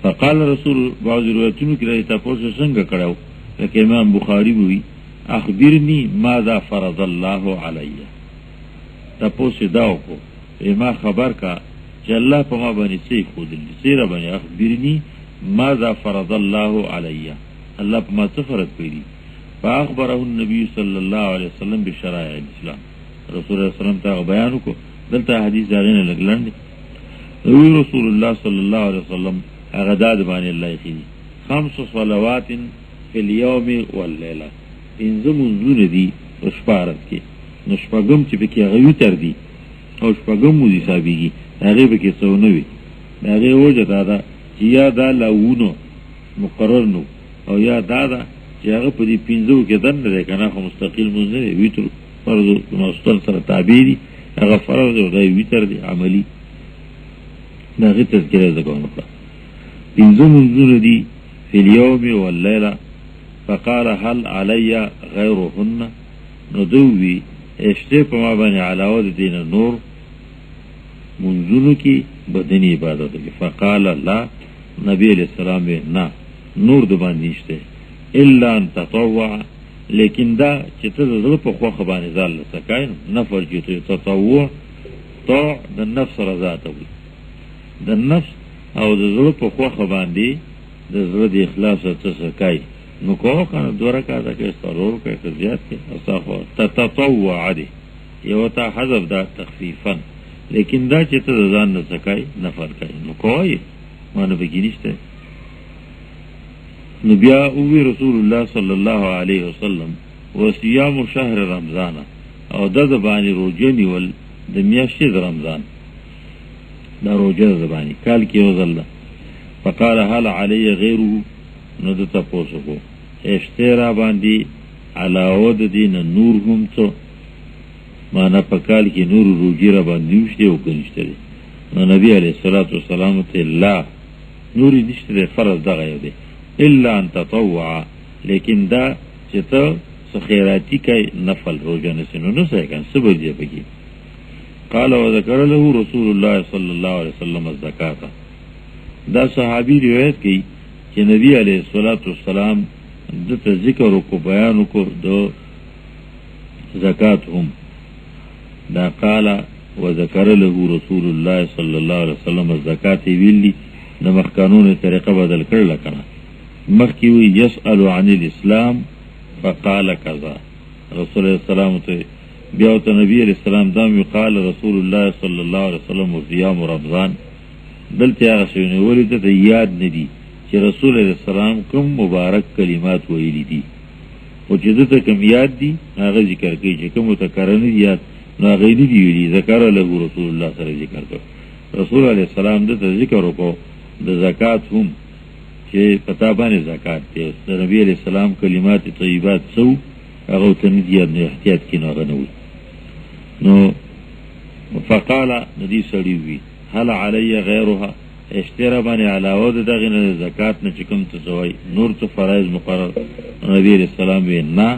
فقال رسول بعض روایتونو کې راځي تپوس څنګه کړو لکه امام بخاری وی اخبرني ماذا فرض الله علی تپوس داو کو ما خبر کا چې الله په ما باندې څه خودل سیره باندې اخبرني ماذا فرض الله علی الله په ما څه فرض کړی فاخبره النبي صلى الله عليه وسلم بشرائع الاسلام رسول الله صلی الله علیه وسلم ته بیان کو دلته حدیث داغینه لګلند رسول الله صلی الله علیه وسلم اغداد باندې الله خېږي 5 صلوات فی اليوم والليله انزم منذ دي وشپارت کې نو شپږم چې پکې هغه تر دي او شپږم مو دي صاحبېږي هغه پکې څو نه وي هغه وجه دا چې یا دا لاونو مقرر نو او یا دا چې هغه په دې پینځو کې دنه ده کنه خو مستقل مو نه وي تر فرض مستقل سره تابع دي هغه فرض او دا وی تر دي عملی دغه تذکرہ زګونو پینځو منځونه دي فی اليوم والليله فقال هل علی غیرهن نو دوی اشته په ما باندې علاوه دین نور منځونو کې بدنی عبادت کې فقال لا نبی علیہ السلام نه نور د باندې نشته الا ان تطوع لیکن دا چې ته زړه په خو باندې ځل سکای نفر چې تطوع طاع د نفس رضا ته وي د نفس او د زړه په خو باندې د زړه د اخلاص ته سکای نو کوه کنه دوه رکعاته کې ضرور کې زیات کې اصحاب تطوع علی یو ته حذف دا تخفیفا لیکن دا چې ته ځان نه سکای نفر کوي نو کوی مانه بګینشته نبی او رسول الله صلی الله علیه وسلم وصيام شهر رمضان او د باندې روزه نیول د میاشتې رمضان دا روزه زبانی کال کې وزله فقال هل علی غیره نو د تاسو کو اشترا باندې علاوه د دین نور هم څو معنا په کال کې نور روزي را باندې وشته او کنيشته نو نبی علیہ الصلوۃ والسلام ته لا نور نشته فرض دغه دی الا ان تطوع لیکن دا چې ته خیراتی کوي نفل روزه نه سينو نو څنګه سبب دی پکې قال وذكر له رسول الله صلی الله علیه وسلم الزکات دا صحابی روایت کوي چې نبی علیہ الصلوۃ والسلام د ذکر او بیان کو د زکاتهم دا قال وذكر له رسول الله صلى الله عليه وسلم الزکات ویلی د مخکانونو طریقه بدل کړل کنه مخکی وی يسأل عن الاسلام فقال كذا رسول الله سلام ته بیا ته نبی علیہ السلام دام قال رسول الله صلی الله علیه وسلم صيام رمضان دلته هغه شونه ولید ته یاد ندی چې رسول الله السلام کوم مبارک کلمات ویلي دي او چې دته کوم یاد دي هغه ذکر کوي چې کوم متکرر یاد نه غیری دی ویلي ذکر له رسول الله سره ذکر کړ رسول الله السلام دته ذکر وکړو د زکات هم چې پتا باندې زکات دی نبی علیہ السلام کلمات طیبات سو هغه ته ندی یاد نه احتیاط کینو غنوي نو فقال ندی سړی وی هل علی غیرها اشترا باندې علاوه دغه نه زکات نه چکم ته سوای نور ته فرایض مقرر نبی علیہ السلام وی نه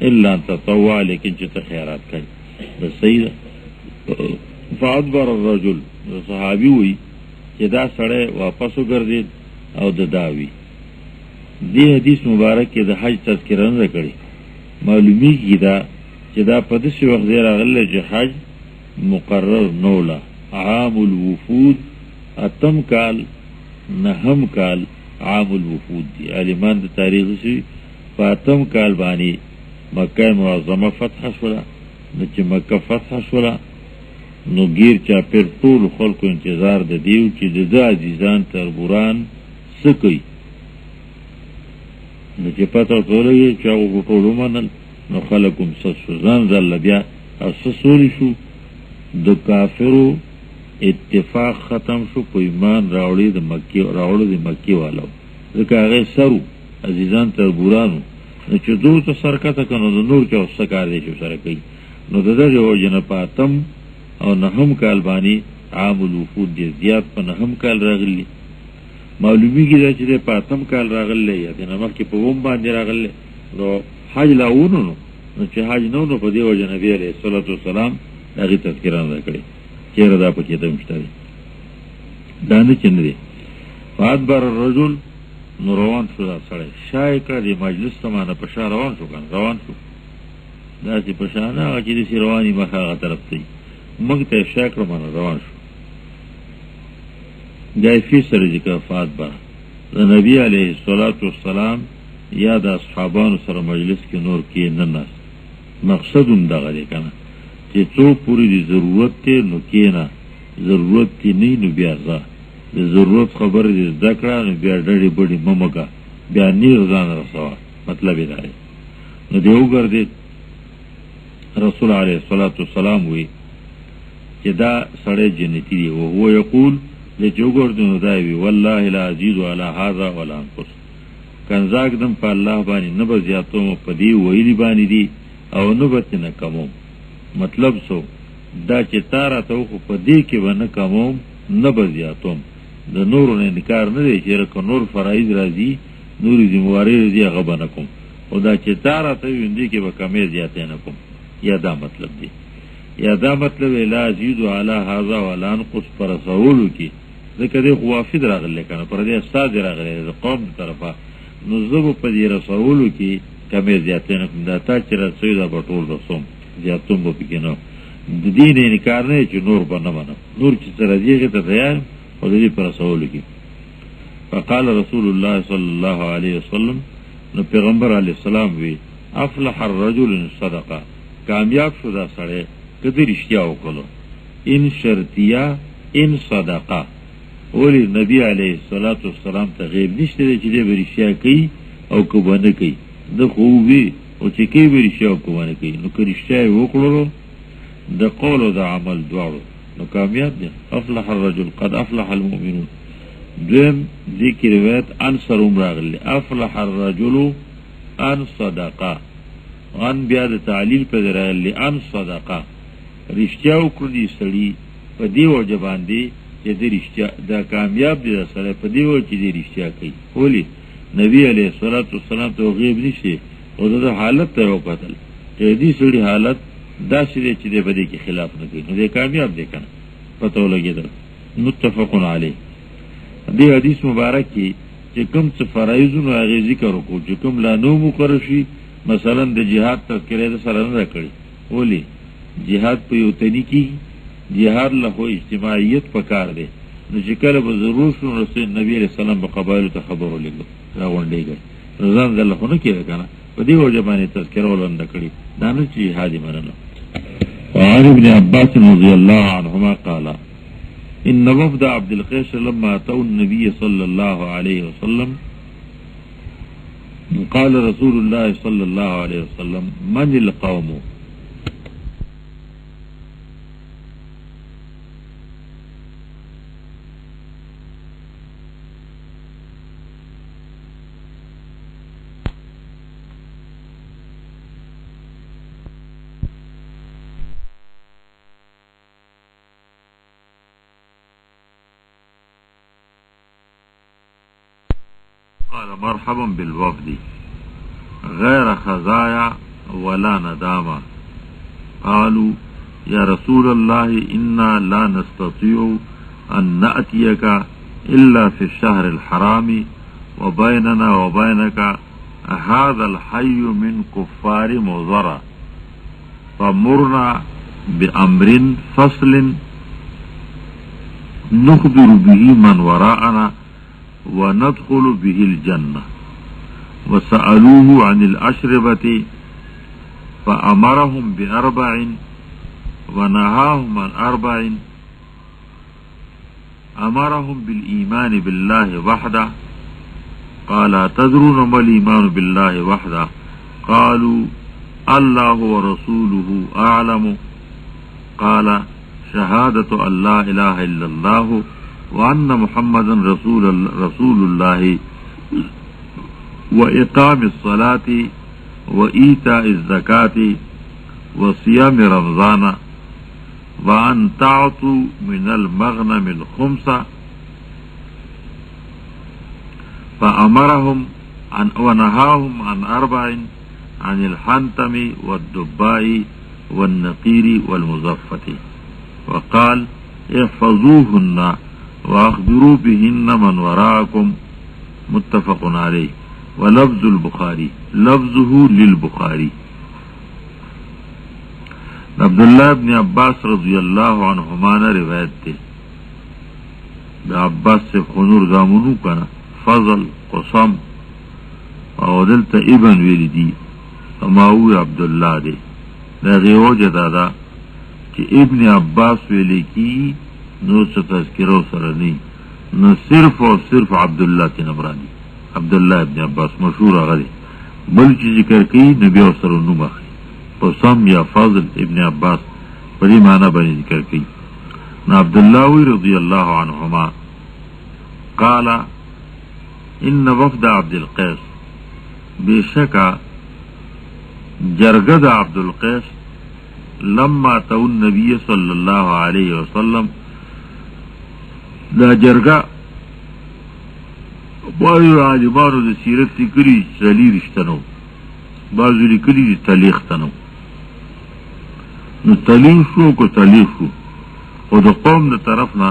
الا تطوع لیکن چې ته خیرات کړي بس صحیح فادبر الرجل صحابي وی چې دا سړی واپس وګرځید او د داوی دی حدیث مبارک کې د حج تذکرہ نه کړی معلومی کی دا چې دا په دې وخت دی راغله چې حج مقرر نولا عام الوفود اتم کال نهم کال عام الوفود دی علمان د تاریخ شي فاتم کال باندې مکه معظمه فتح شوه نو چې مکه فتح شوه نو گیر چا پر ټول خلکو انتظار د دیو چې د عزیزان تربوران سکی نو چې پته ټولې چې هغه ټول منل نو خلکم سوزان ځل بیا اساسوري شو د کافرو اتفاق ختم شو په ایمان راوړي د مکی والو ځکه هغه سرو عزیزان تربورانو نو چې دوی ته سرکته کنو د نور چا سکار دي چې سره کوي نو دغه وجنه پاتم او نهم کال باندې عام الوفود دی زیات په نهم کال راغلی معلومی کی دا چې په اتم کال راغلی یا د نمک په ووم باندې راغلی نو حج لاونو نو چې حج نو په دی وجه نبی علیہ الصلوۃ والسلام هغه تذکرہ نه کړی چیرې دا پکې ته مشتري دا نه چندري فادبر الرجل نو روان شو دا سړی شایکه دی مجلس ته مانه په شار روان شو دا چې په شار هغه چې رواني مخه هغه طرف ته مونږ ته شاکر مانه روان شو جای فی سره ذکر فادبر د نبی علیہ الصلوۃ والسلام یا د اصحابانو سره مجلس کې نور کې نه ناس مقصد هم دغه دی کنه چې څو پوری دی ضرورت ته نو کېنا ضرورت تی نه نو بیا ځه د ضرورت خبر دې ذکر نو بیا ډېری بډی ممګه بیا نیر ځان رسوا مطلب دی نو دیو ګرځي رسول علیہ الصلوۃ والسلام وی چې دا سړی جنتی دی او هو یقول لجوګردو دایوی والله لا ازيد على هذا ولا انقص کنزاک دم په الله باندې نه بزیاتو په دی ویلی باندې دی او نه بتنه کوم مطلب سو دا چې تارا ته خو په دی کې ونه کوم نه بزیاتوم د نور نه انکار نه دی چې رکو نور فرایض راځي نور ذمہواری راځي هغه باندې کوم او دا چې تارا ته ویندي کې به کمې زیاتې نه کوم یا دا مطلب دی یا دا مطلب لا ازيد على هذا ولا انقص پر رسولو کې ځکه دی خوافد راغلی کنه پر دې استاد راغلی د قوم طرفه نو زبو په دې رسولو کې کمې زیاتې نه کوم دا تا چې رسول دا بټول رسوم زیاتوم به کې نو د دین انکار نه چې نور باندې منه نور چې سره دیغه ته تیار او دې پر رسولو کې فقال رسول الله صلی الله علیه وسلم نو پیغمبر علیه السلام وی افلح الرجل صدقه کامیاب شو دا سره کدی رښتیا وکړو ان شرطیا ان صدقه ولی نبی علیہ الصلوۃ والسلام ته غیب نشته چې دې رښتیا کوي او کو باندې کوي د خو وی او چې کوي رښتیا او کو باندې کوي نو که رښتیا وکړو د قول او د عمل دواړو نو کامیاب دي افلح الرجل قد افلح المؤمنون دیم ذکر روایت انصر راغلی افلح الرجل ان صدقه ان بیا د تعلیل په راغلی ان صدقه رښتیا وکړي سړي په دی وجه باندې چې د رښتیا دا کامیاب دي سره په دی وجه چې د رښتیا کوي ولی نبی علیہ الصلوۃ والسلام ته غیب نشي او د حالت ته وکتل چې دې سړي حالت دا چې د بده کې خلاف نه کوي نو د کامیاب دي کنه پته ولګیدل متفقون علی دې حدیث مبارک کې چې کوم څه فرایضونو هغه ذکر وکړو چې کوم لا نو مقرر شي مثلا د جهاد تذکرې د سره نه کړی ولی جهاد په یو تنی کی جهاد له خو اجتماعیت پکار دی نو چې کله به ضرور شو رسول نبی علیہ السلام په قبایلو ته خبر ولګو راغونډیږي رضان الله خو نه کېږي کنه په دې وجه باندې تذکره ولنده کړی دا نه چې جهاد مننه. وعن ابن عباس رضي الله عنهما قال إن وفد عبد القيس لما أتوا النبي صلى الله عليه وسلم قال رسول الله صلى الله عليه وسلم من القوم قال مرحبا بالوفد غير خزايا ولا ندامة. قالوا يا رسول الله إنا لا نستطيع أن نأتيك إلا في الشهر الحرام وبيننا وبينك هذا الحي من كفار مضر فمرنا بأمر فصل نخبر به من وراءنا وندخل به الجنة. وسألوه عن الأشربة فأمرهم بأربع ونهاهم عن أربع. أمرهم بالإيمان بالله وحده. قال تدرون ما الإيمان بالله وحده؟ قالوا الله ورسوله أعلم. قال شهادة أن لا إله إلا الله وأن محمدا رسول الله وإقام الصلاة وإيتاء الزكاة وصيام رمضان وأن تعطوا من المغنم الخمسة. فأمرهم ونهاهم عن أربع عن الحنتم والدباء والنقير والمزفة. وقال احفظوهن وأخبروا بهن من وراءكم. متفق عليه. ولفظ البخاري لفظه للبخاري. عبداللہ ابن عباس رضی اللہ عنہما نے روایت تے دا عباس سے خنور زامنو کنا فضل قسم او دلتا ابن ویلی دی اماوی عبداللہ دے دا غیوجہ دادا کہ ابن عباس ویلی کی نو سے تذکرو سرنی نو صرف اور صرف عبداللہ تی نمرانی عبداللہ ابن عباس مشہور آغا دے بلچی ذکر کی نبی اور سرنو مخی قسم یا فضل ابن عباس بڑی معنی بنی ذکر کی. نا عبداللہ رضی اللہ عنہما قال ان وفد عبد القیس بے شکا جرگد عبد القیس لما تو النبی صلی اللہ علیہ وسلم دا جرگا بعض عالمانو دا سیرت لکلی سلی رشتنو بعض لکلی تلیختنو نو تلیخ شو کو تلیخ شو او د قوم د طرفنا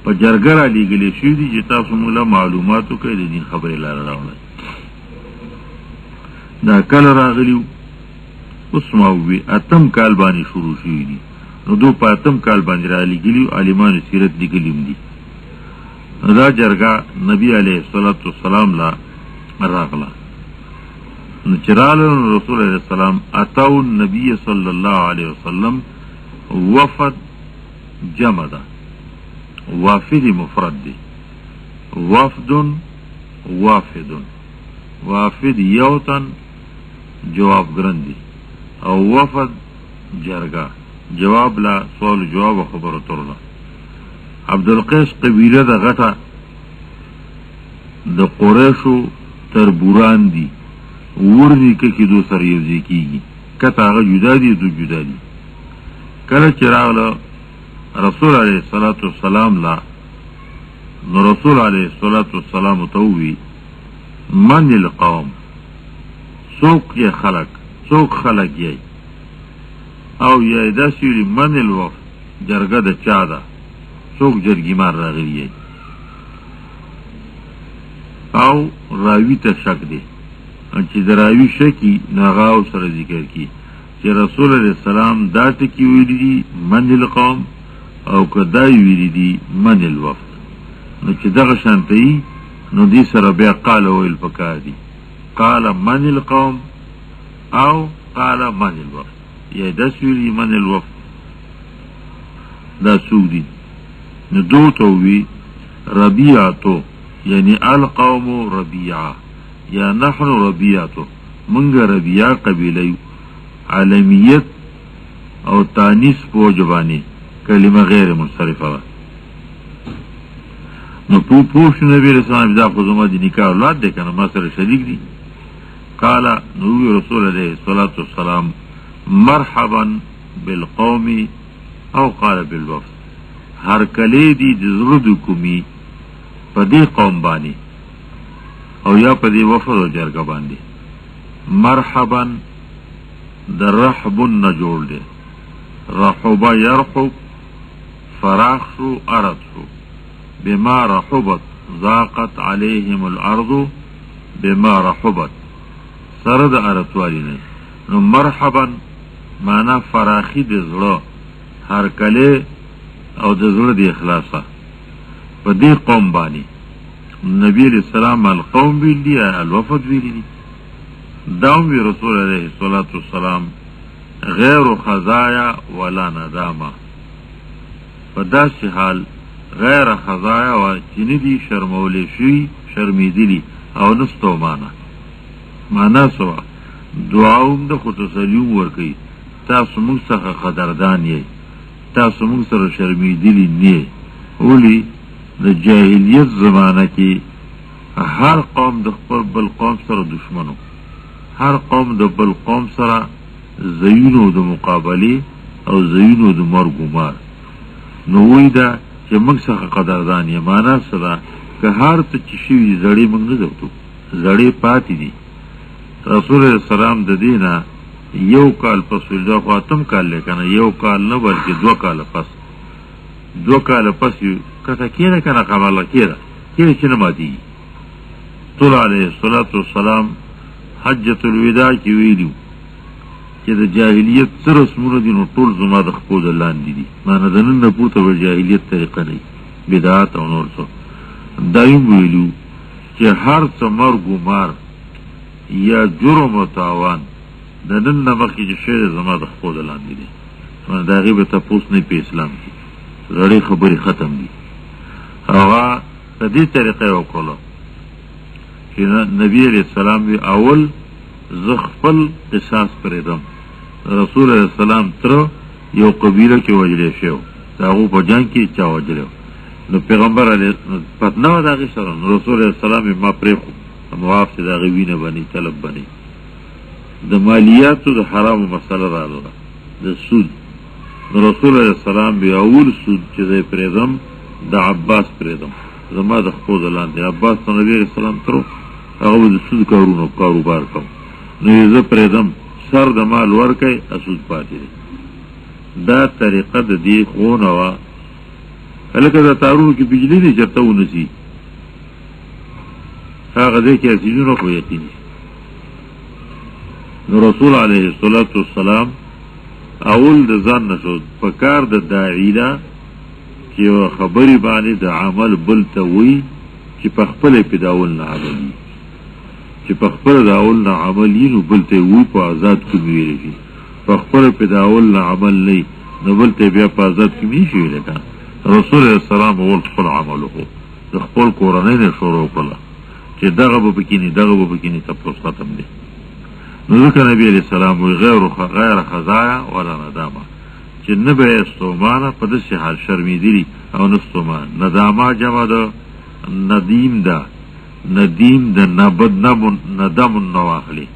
په جرګه لیږلی شوي دي چې تاسو موږ له معلوماتو کوئ د دین خبرې لاره راوړئ. دا کله راغلي اوس ما ووي اتم کال باندې شروع شوي دي نو دو په اتم کال باندې رالیږلي عالمانو سیرت لیکلي هم دي. دا جرګه نبي علیه الصلاة والسلام لا راغله نو چرال رسول علیہ السلام اتاو النبی صلی اللہ علیہ وسلم وفد جمع دا وافد مفرد دی وفد وافد وافد یوتن جواب گرندی او وفد جرگا جواب لا سوال جواب خبر ترلا. عبدالقیس قبیله دا غٹا دا قریشو تربوران دی ورنی که دو سر یوزی کیگی کتا آغا جدا دی دو جدا دی. کل چراغ رسول علیہ السلام لا نو رسول علیہ السلام تووی من القوم سوک یہ خلق سوک خلق یای او یای دا سیوری من الوف جرگا دا چا دا سوک جرگی مار راغلی یای او راوی تا شک دی چې دراوی شکی ناغاو سره ذکر کی چې رسول الله السلام دا ټکی ویلي دي من القوم او کدا ویلي دي من الوفد، نو چې دغه شانتي نو دې سره بیا قال ویل پکار دي، قال من القوم او قال من الوفد، یا داس ویلي من الوفد دا څوک دي، نو دوته وی ربیعتو یعنی القوم ربیعه یا نحن ربیعتو، منګ ربیعه قبیله عالمیت او تانیس په جوانی کلمه غیر منصرفه. نو پوښ نبی رسول الله دا خو زما د نکاح اولاد دی کنه ما سره شریک دي. قال نو رسول الله صلی الله علیه وسلم مرحبا بالقوم او قال بالوفد، هر کلی دی د زړه د کومي په دې قوم باندې او یا په دې وفد او جرګه باندې. مرحبا د رحب نه جوړ دی، رحبا یرحب فراخ شو ارد شو، بما رحبت ضاقت عليهم الارض بما رحبت سره د ارتوالی نه. نو مرحبا معنا فراخی د زړه هر کله او د زړه د اخلاصه په دې قوم باندې. نبی علیہ السلام القوم ویلی الوفد ویلی داوم بی رسول علیہ الصلاة والسلام غیر خزایا ولا ندامه، په داسې حال غیر خزایا و چنی دی شرمولی شوی شرمیدلی او نستو معنا سوا دعاوم د خود تسلیوم ورکی تاسو موږ څخه قدردان یې، تاسو موږ سره شرمیدلی نه. ولی د جاهلیت زمانه کې هر قوم د خپل بل قوم سره دشمنو، هر قوم د بل قوم سره زینو د مقابله او زینو د مرګ و مار. نو وی دا چې موږ څخه قدردان یې معنا سره که هر څه چې شوي زړې موږ نه ځوتو، زړې پاتې دي. رسول الله سلام د دینه یو کال پس دا خاتم کال لیکنه یو کال نه بلکې 2 کال پس 2 کال پس کته کېده کنه قباله کېده چې نه ماتي. طول علیه الصلاة والسلام حجة الوداع کې ویلو چې د جاهلیت څه رسمونه دي نو ټول زما د خپو د لاندې دي، معنی د نن نه پورته به جاهلیت طریقه نه بدعات او نور څه. دایم ویلو چې هر څه مرګ و مار یا جرم و تاوان د نن نه مخکې چې شی زما د خپو د لاندې دي، معنی د هغې به تپوس نه په اسلام کې زړې خبرې ختم دي. هغه په دې طریقه یې وکړله چې نبی علیہ السلام وی اول زه خپل قصاص پرېږدم. رسول علیہ السلام تر یو قبیله کې وجلی شو، د هغو په جنګ کې چا وجلی، نو پیغمبر علیه پته نه وه د هغې سره، نو رسول علیه السلام یې ما پرېښو معاف چې د هغې وینه بنی طلب بنی. د مالیاتو د حرامو مسله راغله د سود، نو رسول علیه السلام بیا اول سود چې زه یې پرېږدم د عباس پرېږدم، زما د خپو د لاندې. عباس ته نبي علیه السلام تر هغه د سود کارونو کاروبار کوم، نو یې زه پرېږدم سر د مال ورکئ سود پاتې دی. دا طریقه د دې ښوونه وه. هلکه د تارونو کې بجلي دی چېرته ونسي هغه ځای کې اسیدونه خو یقیني. نو رسول علیه الصلاة والسلام اول د ځان نه شو په کار د داعی ده چې یوه خبرې باندې د عمل بل ته وایي چې په خپله یې پې د اول نه عمل وي، چې په خپله د اول نه عمل وي نو بل ته یې وایي په آزاد کې مې ویلی شي، په خپله پې د اول نه عمل نه وي نو بل ته یې بیا په آزاد کې مې نشي ویلی که. رسول علیه السلام اول خپل عمل وکړو، د خپل کورنۍ نه شروع وکړله چې دغه به پکې نه دغه به پکې نه تپوس ختم دی. نو ځکه نبي علیه السلام وایي غیر خزایا ولا ندامه، چې نه به یې ستومانه په داسې حال شرمېدلي او نه ستومان. ندامه جمع د ندیم ده، ندیم د ندم نه واخلي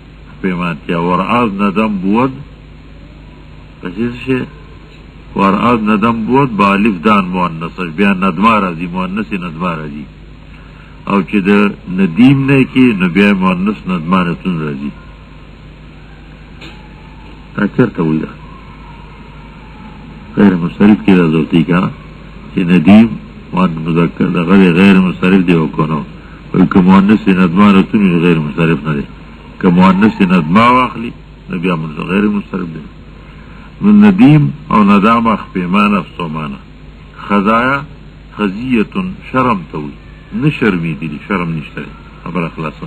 پیمانتیا. ورعاز ندم بود پسې شي ورعاز ندم بود با الف دان مؤنث بیا ندمه راځي، مؤنث ندمه راځي، او چې د ندیم نه کې نو بیا مؤنث ندمانتون راځي. تا چېرته وایي ده غیر مصرف کې راځوتی که چې ندیم مذکر دغه غیر مصرف دی او که نو که مؤنث ندمانتون غیر مصرف نه دی، که مؤنث ندمه واخلي نو بیا غیر مصرف دی. من ندیم او ندام خپیمانه افسومانه. خزایا خزیتون شرم توی نشرمی دیلی شرم نشتره خبر خلاصه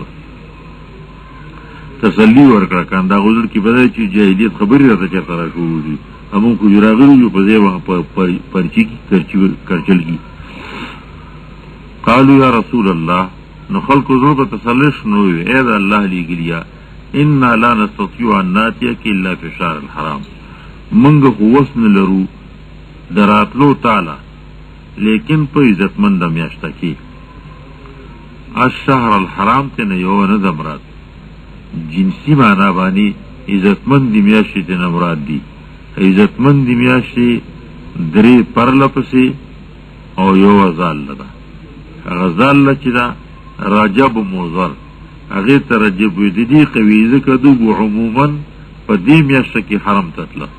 تسلی ورکړه کاندا غوزر کی بدای چې جاهلیت خبرې راته چرته را شروع دي همون کو جراغلو په ځای پرچی کی کرچل کی. قالوا یا رسول الله نو خلق زور په تسلیش نو اے دا الله لګلیا ان لا نستطيع ان ناتيك الا في شهر الحرام منګه خو وسن لرو دراتلو تعالی لیکن په عزت مند میاشت کی الشهر الحرام ته یو نه دمرات جنسی معنا باندې عزتمند میاشتې ته مراد دي. عزتمند میاشتې درې پرلپسې او یو غزال ده. غزال چې دا رجب مضر هغه ته رجب وي دي قوي ذکر دو عموما په دې میاشت کې حرم تطلع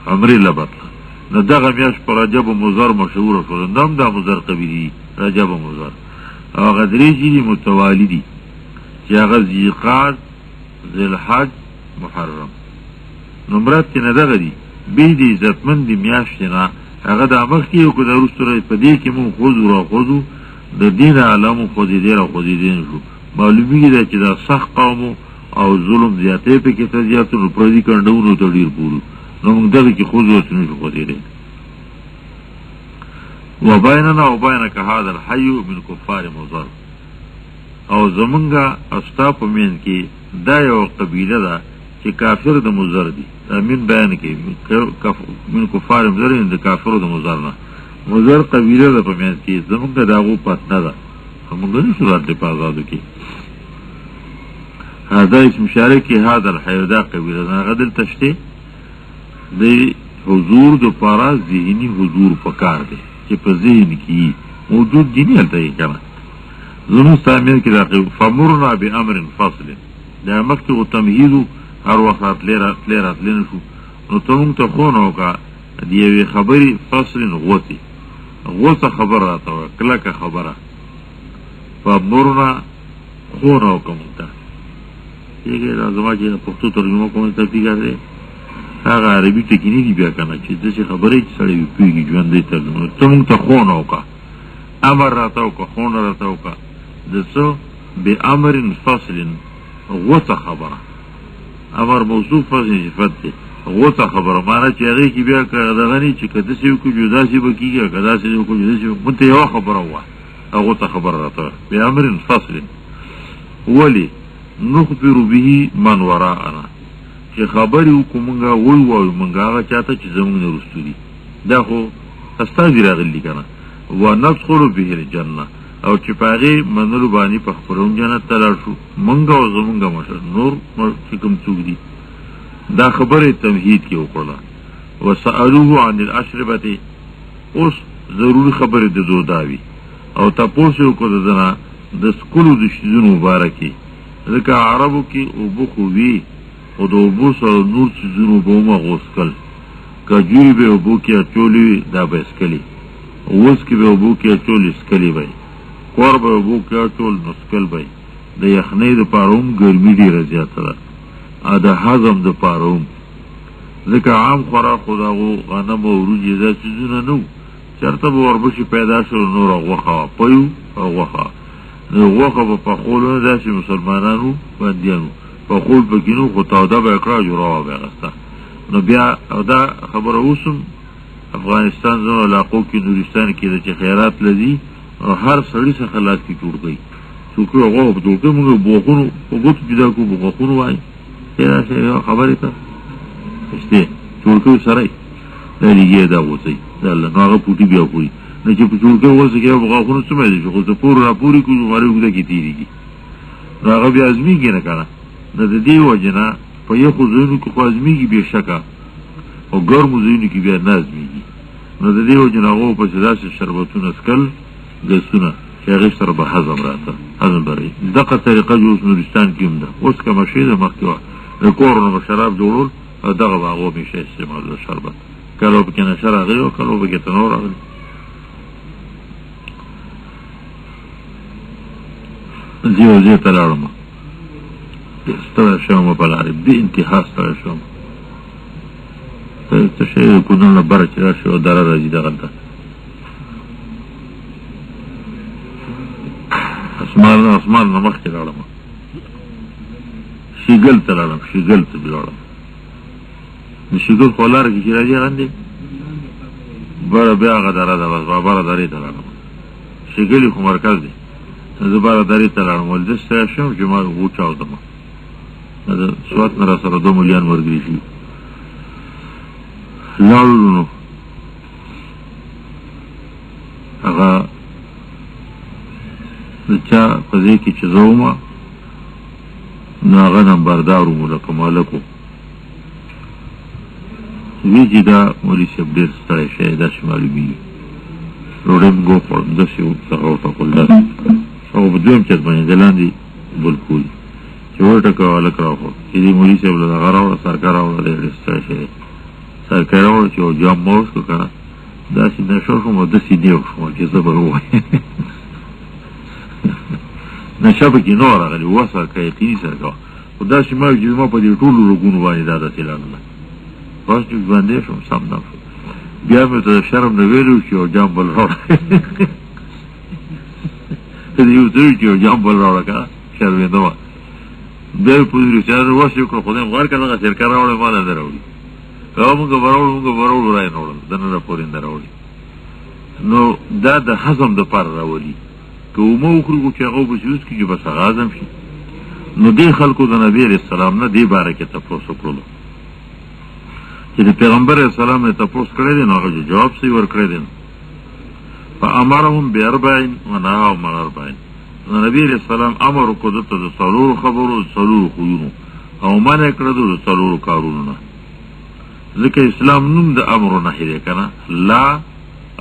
عمرې لبطله نو دغه میاشت په رجب مضر مشهور شو. نام دا مضر قبیلی رجب مضر او غدرې چې متوالی دي چې هغه ذیقعد ذوالحج محرم نمرات کې نه دغه دي به دې عزتمند میاشت نه هغه د امر کې یو کو د رستوري په دې کې مون خوځو د دین عالم خو دې را خو دې شو معلومیږي دا چې دا سخت قوم او ظلم زیاتې په کې ته زیاتو پردي کندونو ته ډیر پورو نو موږ دغه کې خوځو څنګه شو دې وبیننا وبینک هذا الحي من کفار مضر او زمونږه استاپ مين کې دا یو قبیله ده چې کافر د مضر دي امین بیان کې من کفار مضر د کافر د مضر نه مضر قبیله ده په مين کې زمونږه داغو پاتنه ده موږ نه شو راځي په آزادو کې هذا اسم شارکی هذا الحي دا قبیله ده غدل تشته د حضور د پارا ذهني حضور پکار دی چې په ذهن کې موجود دي نه لته کنه زمون تعمیر کې دا فمرنا بامر فاصل دا مکتوب تمهید هر وخت لرات لنه شو نو ته ته خونو کا دی خبري فاصل غوته خبر راته کله خبره فمرنا خونو کوم ته یګه راځم چې په پښتو ترجمه کوم ته پیګاره هغه عربي ټکی نه بیا کنه چې د خبرې سړی پیږي ژوندې ترجمه ته ته خونو کا امر راته کو خون راته کو دسو بأمر فاصل غوته خبره امر موصوف فاصل صفت غوته خبره معنی چې هغه کې بیا دغه نه چې کده سی کو جدا سی بکیږي کدا سی کو جدا سی مونته یو خبره وه غوته خبره راته بأمر فاصل ولی نخبر به من وراءنا چې خبر یو کومه وای مونږه هغه چاته چې زمونږ نه رسولي دا خو استاذ راغلی کنه وندخل به الجنه او چې پاره منلو باندې په خبرون جنت تلل شو مونږه او زمونږه مشه نور چې کوم څوک دي دا خبره تمهید کې وکړه وسالوه عن الاشربه اوس ضروري خبره د دوداوی او تاسو کو دنا د سکولو د شیزونو مبارکي ځکه عربو کې او بوخوي او د اوبو سره نور شیزونو بومه غوسکل کجوري به اوبو کې اچولي دا بسکلي اوس کې به اوبو کې اچولي سکلي وای کور به اوبو کې اچول نسکل وای د یخنۍ د پاروم ګرمي ډیره زیاته ده ا د هضم د پاروم ځکه عام خوراک خداغو غنم او روجي دا شیزونه نو چرته به وربشي پیدا شو نور غوخه پيو او غوخه غوخه په خولونه داسې مسلمانانو باندېانو په خول بګینو خو تاوده به کړه جوړه به غستا نو بیا دا خبره اوسم افغانستان زو علاقو کې نورستان کې د خیرات لذي هر سړی څخه خلاص کی جوړ گئی څوک هغه په دوکه موږ بوخونو په ګوت جدا کو بوخونو وای دا څه خبره ده استه ټولکو سره لري دا وځي دا له هغه پوټي بیا کوي نه چې په ټولکو وځي کې بوخونو څه مې دي خو ته پور را پوری کو غوړې وګړه کې تیریږي هغه بیا ازمیږي نه کنه د دې وجنه په یو خو زینو کې خو ازمیږي به شکا او ګرمو زینو کې بیا نازمیږي نو د دې وجنه هغه په ځاسه شربتونه اسکل د سونه چې هغه سره به هضم راته هضم بری دغه طریقه جوړ نورستان کې هم ده اوس کوم شی ده مخکې د کورونو شراب جوړول او دغه هغه به شي استعمال د شربت کله به کنه شراب غو کله به تنور راغلی زیو تلاړم ستړی شوم په لارې به انتها ستړی شوم ته چې کونړ نه بره چې راشي او دره راځي دغلته اسمار نه مخکې لاړم شیګل ته لاړم شیګل ته لاړم د شیګل خو لاره کې چې راځي غندې بره بیا هغه دره ده بس بره درې ته لاړم شیګلې خو مرکز دی زه بره درې ته لاړم ولې زه ستړی شوم چې ما وچاودم د سوات نه را سره 2 ملیان ملګري شي لاړو نو هغه د چا په ځای کې چې زه ومه نو هغه نمبردار ومو لکه مالک و وی چې دا مولي صاحب ډېر ستړی شوی داسې معلومېږي ډوډۍ مې وخوړم داسې څخه ورته کول داسې هغه په دویم چت باندې د لاندې بلکول چې وټکه هلک راوخوړ چې دې مولي صاحب له هغه راوړه سرکه راوړه دی ډېر ستړی شوی سرکه راوړه چې یو جام مه وڅښه که نه داسې نشه شوم او داسې نیغ شوم چې زه به ووایم نشه پکې نه وه راغلې وه سرکه یقیني سرکه وه خو داسې ما وي چې زما په دې ټولو رګونو باندې دا داسې لاړله بس چې ژوندی شوم سم دم شوم بیا مې ته د شرم نه ویلي چې یو جام بل راوړه یو څه چې یو جام بل راوړه که نه شرمېده وه بیا یې پوهېږي چې وس یې وکړه خدای غوړ کړه دغه سرکه راوړی ما نه راوړي هغه مونږ به راوړو رای نه وړل دننه پورې نه راوړي نو دا د هضم دپاره راولي که اومه وخورو چې هغه اوبه یوز کړي چې بس هغه هضم شي نو دې خلکو د نبي علیه السلام نه دې باره کې تپوس وکړلو چې د پیغمبر علیه السلام نه تپوس کړی دی نو هغه جواب صحیح ورکړی دی فامرهم باربعین ونهاهم عن اربعین نو نبي علیه السلام امر وکړو دته د څلورو خبرو د څلورو خویونو او منع یې کړه د څلورو کارونو نه ځکه اسلام نوم د امر و نهي دی که نه لا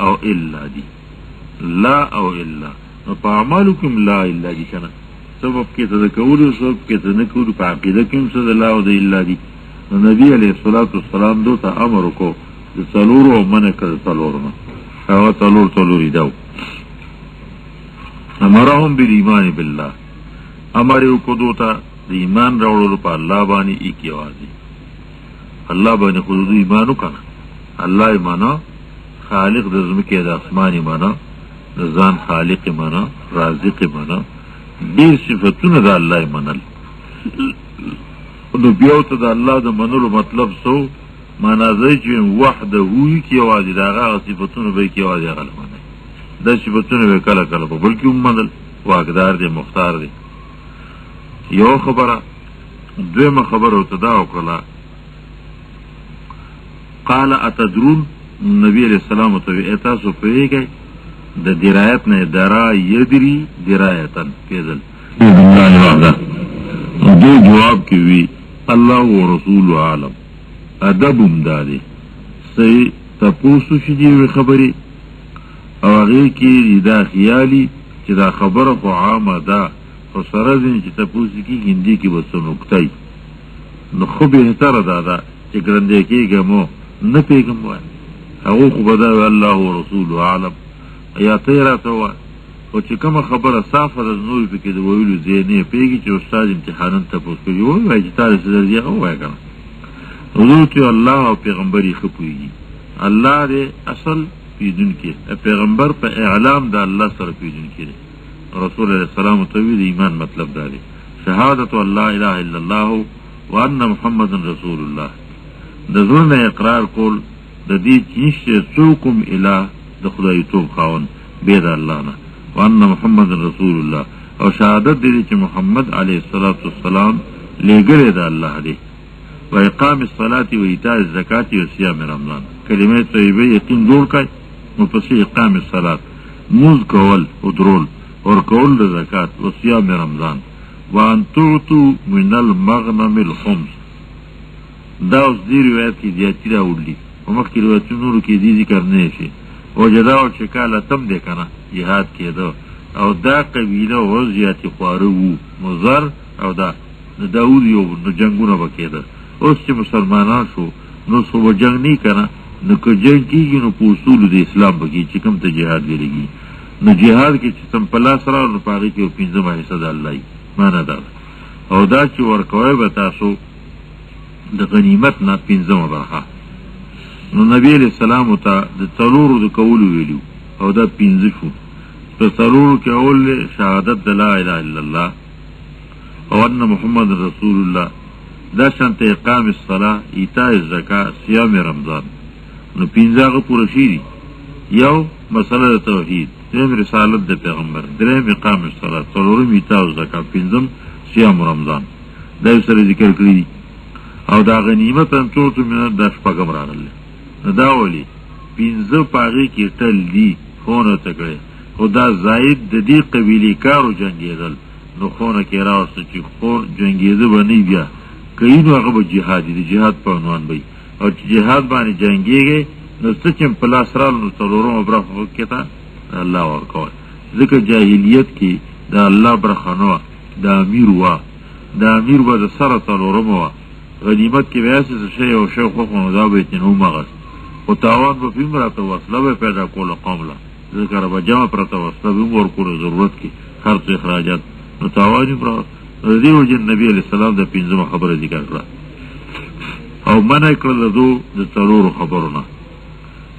او الا دي لا او الا نو په اعمالو کې هم لا الا دي که نه سبب کې ته د کولو سبب کې ته نه کولو په عقیده کې هم څه د لا او د الا دي نو نبي علیه السلام دو ته امر وکړو د څلورو او منع کړه د څلورو نه هغه څلور دا و امرهم بالایمان بالله امر یې وکړو دو ته د ایمان راوړلو په الله باندې ایک یوازې الله باندې خو د ایمان وکړه الله یې مانا خالق د ځمکې د اسمان یې مانا د ځان خالق یې مانا رازق یې مانا ډېر صفتونه د الله یې منل نو بیا ورته د الله د منلو مطلب څه معنا دی چې وحده وي کې یوازې د هغه صفتونه به یې کې یوازې هغه منئ دا صفتونه به کله کله په بل کې هم منل واکدار دی مختار دی یو خبره دویمه خبره ورته دا وکړله قال اتدرون نبی علیہ السلام ته تاسو پوهیږئ د درایت نه درا یدری درایتن کېدل دو جواب کې وی الله و رسول عالم ادب هم دا دی صحیح تپوسو چې دی خبرې او هغې کې دا خیالي چې دا خبره خو عامه ده خو سره ځینې چې تپوس کېږي همدې کې به څه نکته وي نو خو بهتره دا ده چې ګرندی کېږم نه پیږم وایه هغه خو به دا وي الله و رسول عالم یا ته یې راته ووایه خو چې کومه خبره صافه ده نور پکې د ویلو ځای نه یې پوهېږي چې استاد امتحانن تپوس کوي ووایه چې تا دې څه درځي هغه ووایه که نه حضور ته الله او پیغمبر یې ښه پوهېږي الله دی اصل پیژونکی پیغمبر په اعلام د الله سره پیژونکی دی رسول علیه السلام ته وی د ایمان مطلب دا دی شهادت ان لا اله الا الله وان محمد رسول الله د زړه اقرار کول د دې چې نشته څوک هم اله د خدایتوب خاوند بې د الله نه وان محمد رسول الله او شهادت دی چې محمد علیه السلام لېږلی د الله دی و اقام الصلاة و ایتاء الزکاة و صیام رمضان کلمه طیبه یقین جوړ کړئ نو پسې اقام الصلاة موز کول او درول ورکول د زکات و صیام رمضان وان تعطوا من المغنم الخمس دا اوس دې روایت کې زیاتي راوړلي په مخکې روایتونو نورو کې دې ذکر نه شي وجدا او چې کاله تم دی که نه جهاد کېده او دا قبیله و زیاتې خواره وو مضر او دا د داود یو نو جنګونه به کېده اوس چې مسلمانان شو نو څه به جنګ نه که نه نو که جنګ کېږي نو په اصولو د اسلام به کېږي چې کوم ته جهاد ویلېږي نو جهاد کې چې سم په لاس راوړو نو په هغې کې یو 5مه حصه د الله وي معنی دا او دا چې ورکوی به تاسو د غنیمت نه 5مه برخه نو نبی علیہ السلام ته د څلورو د کولو ویلو او دا پنځه شو. په څلورو کې اول شهادت د لا اله الا الله او ان محمد رسول الله، دا شانته اقام الصلاه، ایتاء الزکات، صيام رمضان. نو پنځه هغه پوره شي. یو مسله توحید، دویم رسالت د پیغمبر، دریم اقام الصلاه، څلورم ایتاء الزکات، پنځم صيام رمضان. دا سره ذکر کړی او دا غنیمت ان ټول من د شپږم راغله. نو دا ولي پنځه پاغي کې تل دی خونه تکړه خدا زائد د دې قبيله کارو جنگیدل. نو خونه کې راوست چې خور جنگیده باندې بیا کینو هغه به جهاد دي، جهاد په عنوان وي او چې جهاد باندې جنگيږي نو څه چې په لاس رال نو څلورم برخه کېتا الله ورکوي. ځکه جاهلیت کې دا الله برخنو دا امیر وا، دا امیر به د سره څلورم وا غنیمت کې واسه شی او شی خو نو دا به تنو مغز او تاوان په پیمراته وصله به پیدا کوله قومله. ذکر به جمع پرته وصله به ور کول ضرورت کې خرڅ اخراجات نو تاوان پر دیو جن نبی علیہ السلام د پنځمه خبره ذکر کړه او منع کړل د څلورو خبرونه.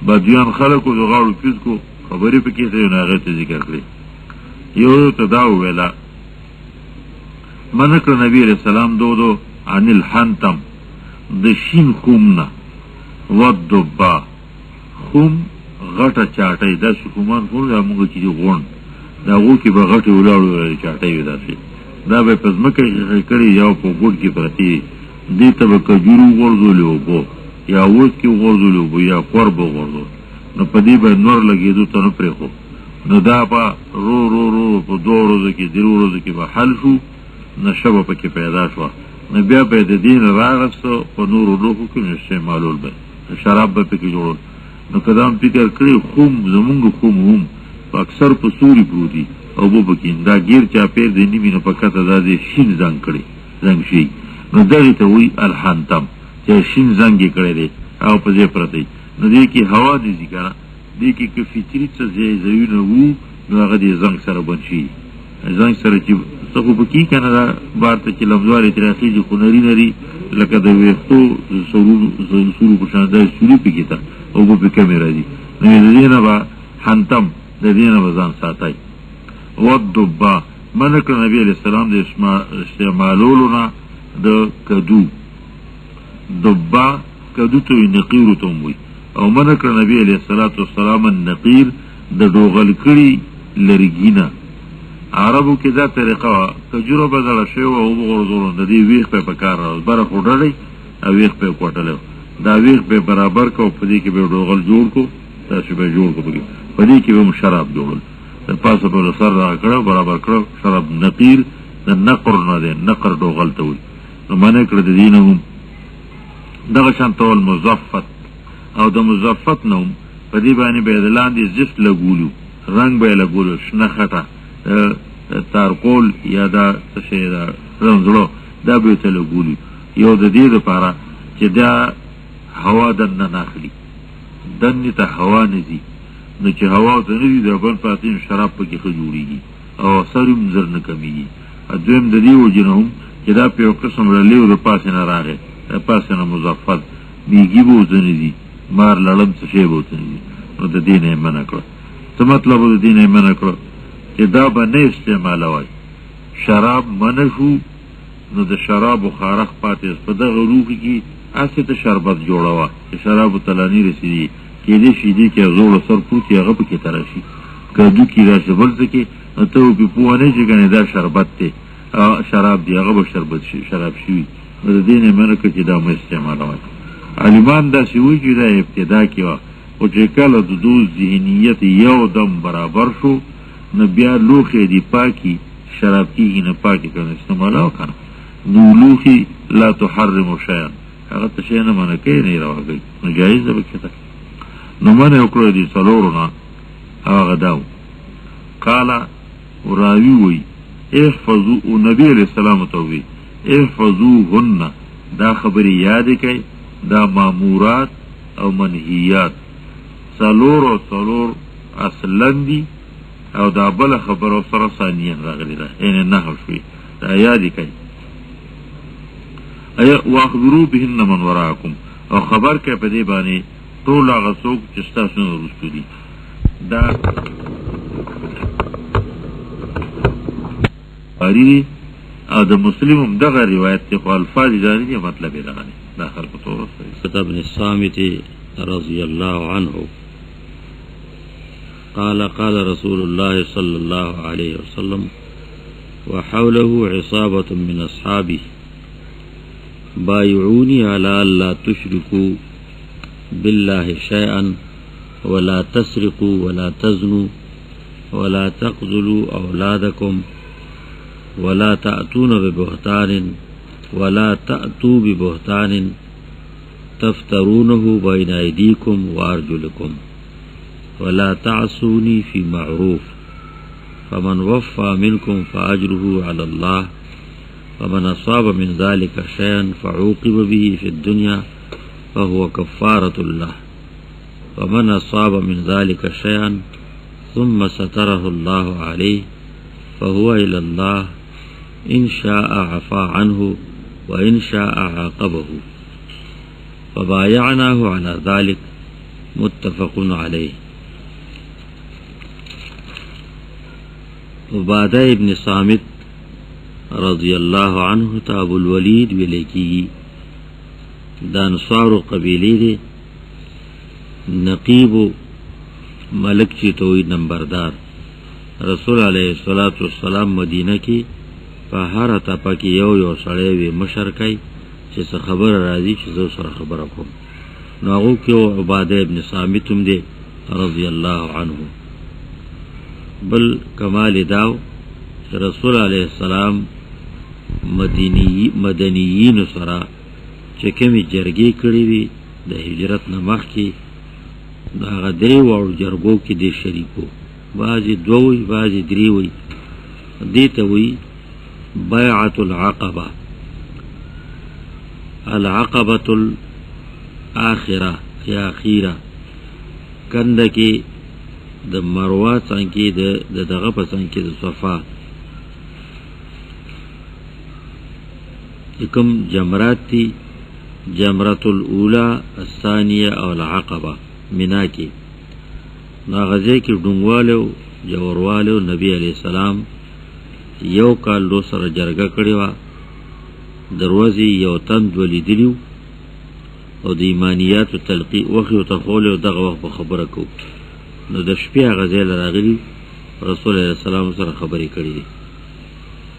بدیان خلکو د غاړو پیس کو خبرې پکې ته نه غته ذکر کړی. یو ته دا ویلا منع کړ نبی علیہ السلام دو عن الحنتم د شین خومنا ودبا خوم غټه چاټي د شکومان خور د موږ چې غون دا وو کې به غټه ولاړو چاټي ودا شي دا به پزمکه کړي یو په ګډ کې پرتی دې ته به کجورو ورزولو بو یا ووس کې ورزولو بو یا قرب ورزولو نو په دې به نور لګېدو ته نه پرې خو نو دا په رو رو رو په دوه ورځو کې درو ورځو کې به حل شو نشبه پکې پیدا شو. نو بیا به د دین راغستو په نور روحو کې استعمالول به شراب به پکې جوړول. نو کدام فکر کړی خوم زمونږ خوم هم په اکثر په سوري پروتي او بو بکې دا غیر چا پیر د نیمه نه پکته دا د شین زنګ کړي زنګ شي نو دغه ته وی الحنتم چې شین زنګ کړي دي او په دې پرته نو دې کې هوا دي ذکر دې کې کې فطری څه زیونه وو نو هغه دې زنګ سره بنشي زنګ سره چې څه په کې کنه دا بارته چې لمزواري ترخی چې خنري نری لکه د وېختو سورو په شان د سوري په کې تا او په کیمرا دي نو دې نه با حنتم د دې نه وزن ساتي. ودبا منک نبی علیہ السلام د استعمالولنا د کدو دبا کدو ته نقیر ته وي او منک نبی علیہ الصلوۃ والسلام النقیر د دوغل کړي لرګینا. عربو کې دا طریقه کجوره بدل شي او وګورځول د دې ویخ په کار بره خورړی او ویخ په کوټلو دا ویخ به برابر کو په دې کې به دوغل جوړ کو تاسو به جوړ کو په دې کې به شراب جوړل د پاسه په سر را کړو برابر کړو شراب نقیر د نقر نه ده نقر دوغل ته وي. نو باندې کړ د دینهم دغه شان تول مزفت او د مزفت نوم په دې باندې به دلاندې زفت لګولو رنگ به لګولو شنه خټه تارقول یا دا څه شي دا رنګلو دا به ته لګولو یو د دې لپاره چې دا هوا دنه ناخلي دنه ته هوا نزي نو چې هوا ته نزي د بل پاتین شراب پکې خجوړيږي او سرم زر نه کمیږي. دویم د دې وجنهم چې دا په قسم رلیو د پاسه نه راغی د پاسه نه مزفت میږي بو ځنې مار لړم څه شی بو ځنې نو د دې نه منع کړ. څه مطلب د دې نه منع کړ چې دا به نه استعمالوي شراب منع شو نو د شراب خارخ پاتې په دغه روح کې اسه ته شربت جوړوا چې شراب تلانی رسیدي کې دې شي دي چې زوړ سر پوتې هغه پکې ترشي کدو کې راشه بل ځکه ته په پوانه چې کنه دا شربت ته شراب دی هغه به شربت شي شراب شي د دې نه منع کړي دا مې استعمالوي. عالمان دا شی وی چې دا ابتدا کې او چې کله د دوز ذهنیت یو دم برابر شو نو بیا لوخې دی پاکي شراب کېږي نه پاکي کنه استعمالو کنه نو لوخي لا تحرم شيئا هغه ته شي نه منع کوي نه راوږي نو جایز ده بکته نو منع وکړو دي څلورونه هغه داو قال راوی وی احفظوا نبی علیہ السلام توبی احفظوهن دا خبری یاد کئی دا مامورات او منهیات څلور اصلن دی او دا بل خبرو سره ثانیان راغلی دا یعنی نه شوی دا یاد کئی واخبرو بهن من وراکم او خبر کئی پا دی بانی ټول هغه څوک چې ستاسو نه وروسته دي دا اړیری او د مسلم هم دغه روایت ته خو الفاظ ځاني دي مطلب یې دغه نه دا خلکو ته ورسوي. ابن الصامت رضی الله عنه قال قال رسول الله صلى الله عليه وسلم وحوله عصابة من أصحابه بايعوني على ألا تشركوا بالله شيئا ولا تسرقوا ولا تزنوا ولا تقتلوا أولادكم ولا تأتون ببهتان ولا تأتوا ببهتان تفترونه بين أيديكم وأرجلكم ولا تعصوني في معروف فمن وفى منكم فأجره على الله ومن أصاب من ذلك شيئا فعوقب به في الدنيا فهو كفارة الله ومن أصاب من ذلك شيئا ثم ستره الله عليه فهو إلى الله إن شاء عفا عنه وإن شاء عاقبه فبايعناه على ذلك متفق عليه. عبادہ ابن صامت رضی اللہ عنہ تا ابو الولید ولیکی دا انصار قبیلی دے نقیب ملک چی توی نمبردار رسول علیہ السلام مدینہ کی پا ہر تپا کی یو سڑیوی مشرکی چی سا خبر راضی چی زو سر خبر کم ناغو کیو عبادہ ابن صامتم دے رضی اللہ عنہ. بل کمال داو رسول علیہ السلام مدنیین سرا چکمی جرگی کری وی دا ہجرت نمخ کی دا غدری وارو جرگو کی دی شریکو بعضی دووی بعضی دریوی دیتوی بیعت العقبہ العقبۃ الاخرہ یا اخیرہ کندکی د مروه څنګه د دغه په څنګه د صفا کوم جمرات دي جمرۃ الاولى الثانیه او العقبه مینا کې ناغزه کې ډونګوالو جوړوالو نبی علی السلام یو کال لو سره جرګه کړی و دروازې یو تند ولیدلیو او د ایمانیات تلقی وخت ته خول دغه وخت خبره کو نو د شپې هغه ځای راغلی رسول الله سلام سره خبرې کړې دي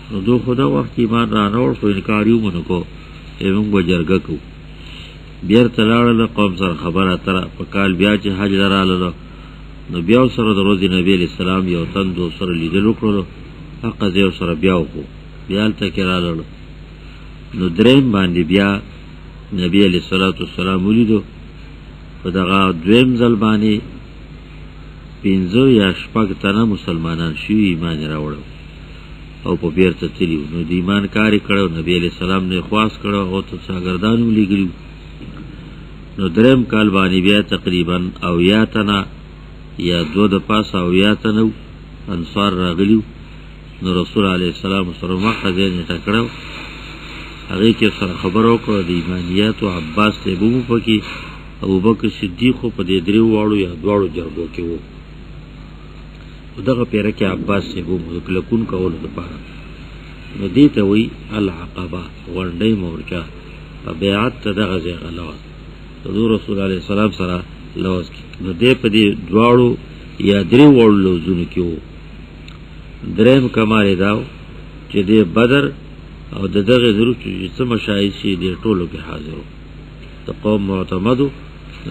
نو دو خدا وخت ایمان را نور خو انکار یو مونږ کو ایوم وجرګه کو بیر تلاړه قوم سره خبره تر په کال بیا چې حج دراله نو بیا سره د ورځې نبی علیہ السلام یو تند سره لیدل وکړو حق ځای سره بیا وکړو بیا ته کېراله نو دریم باندې بیا نبی علیہ السلام ولیدو په دغه دویم ځل باندې پینځه یا شپږ تنه مسلمانان شوي ایمان راوړل او په بیرته تللیو نو د ایمان کاری کړو نبی علیہ السلام نه خواست کړو او ته شاګردانو لګلیو نو دریم کال باندې بیا تقریبا او یا تنه یا دو د پاس او یا تنه انصار راغلیو نو رسول علیہ السلام سره مخه ځای نه ټکړو هغه کې سره خبر وکړه د ایمانیات او عباس ته بومو پکې ابوبکر صدیق په دې درې واړو یا دواړو جرګو کې وو دغه پیره کې عباس ته بومو کلکون کولو لپاره نو دې ته وی العقبه ورډې مورچا په بیعت ته دغه ځای غلوه حضور رسول علیه السلام سره لوز نو دې په دې دواړو یا درې واړو لوزونو کې وو درېم کمال داو چې دې بدر او دغه ضرورت چې څه مشایخ شي د ټولو کې حاضرو د قوم معتمدو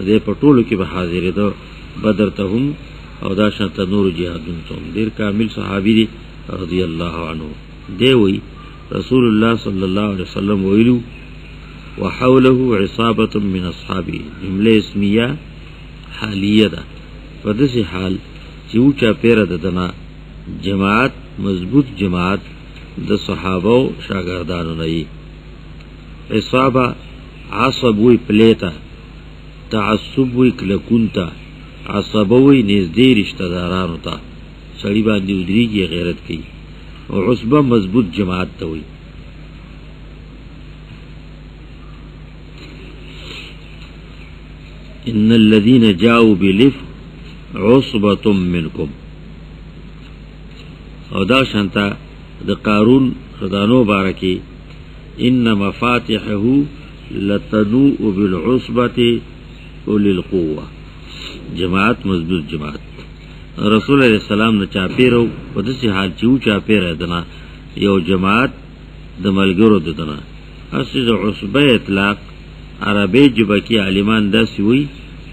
د په ټولو کې به حاضر دي بدر ته هم او دا شانته نور جهادون ته ډیر کامل صحابي دي رضی الله عنه دی وی رسول الله صلی الله علیه وسلم ویلو وحوله عصابه من اصحابه جمله اسمیه حالیه ده په دې حال چې او چا پیره ده دنا جماعت مضبوط جماعت د صحابه او شاګردانو نه ای اصحابه عصب وی پلیتا تعصب وی کلکونتا عصب وی نزدې رشتہ دارانو ته سړی باندې ودریږي غیرت کوي او عصبه مضبوط جماعت ته وی ان الذين جاءوا بالإفك عصبة منكم. او دا شانتا د قارون خدانو بارکی ان مفاتحه لتنوء بالعصبة اولی القوة، جماعت مضبوط جماعت. رسول علیہ السلام نے چاپیرو و دسی حال چیو چاپیر دنا یو جماعت د ملګرو دنا. اصل د عصبه اطلاق عربی جبه کی عالمان داسی وی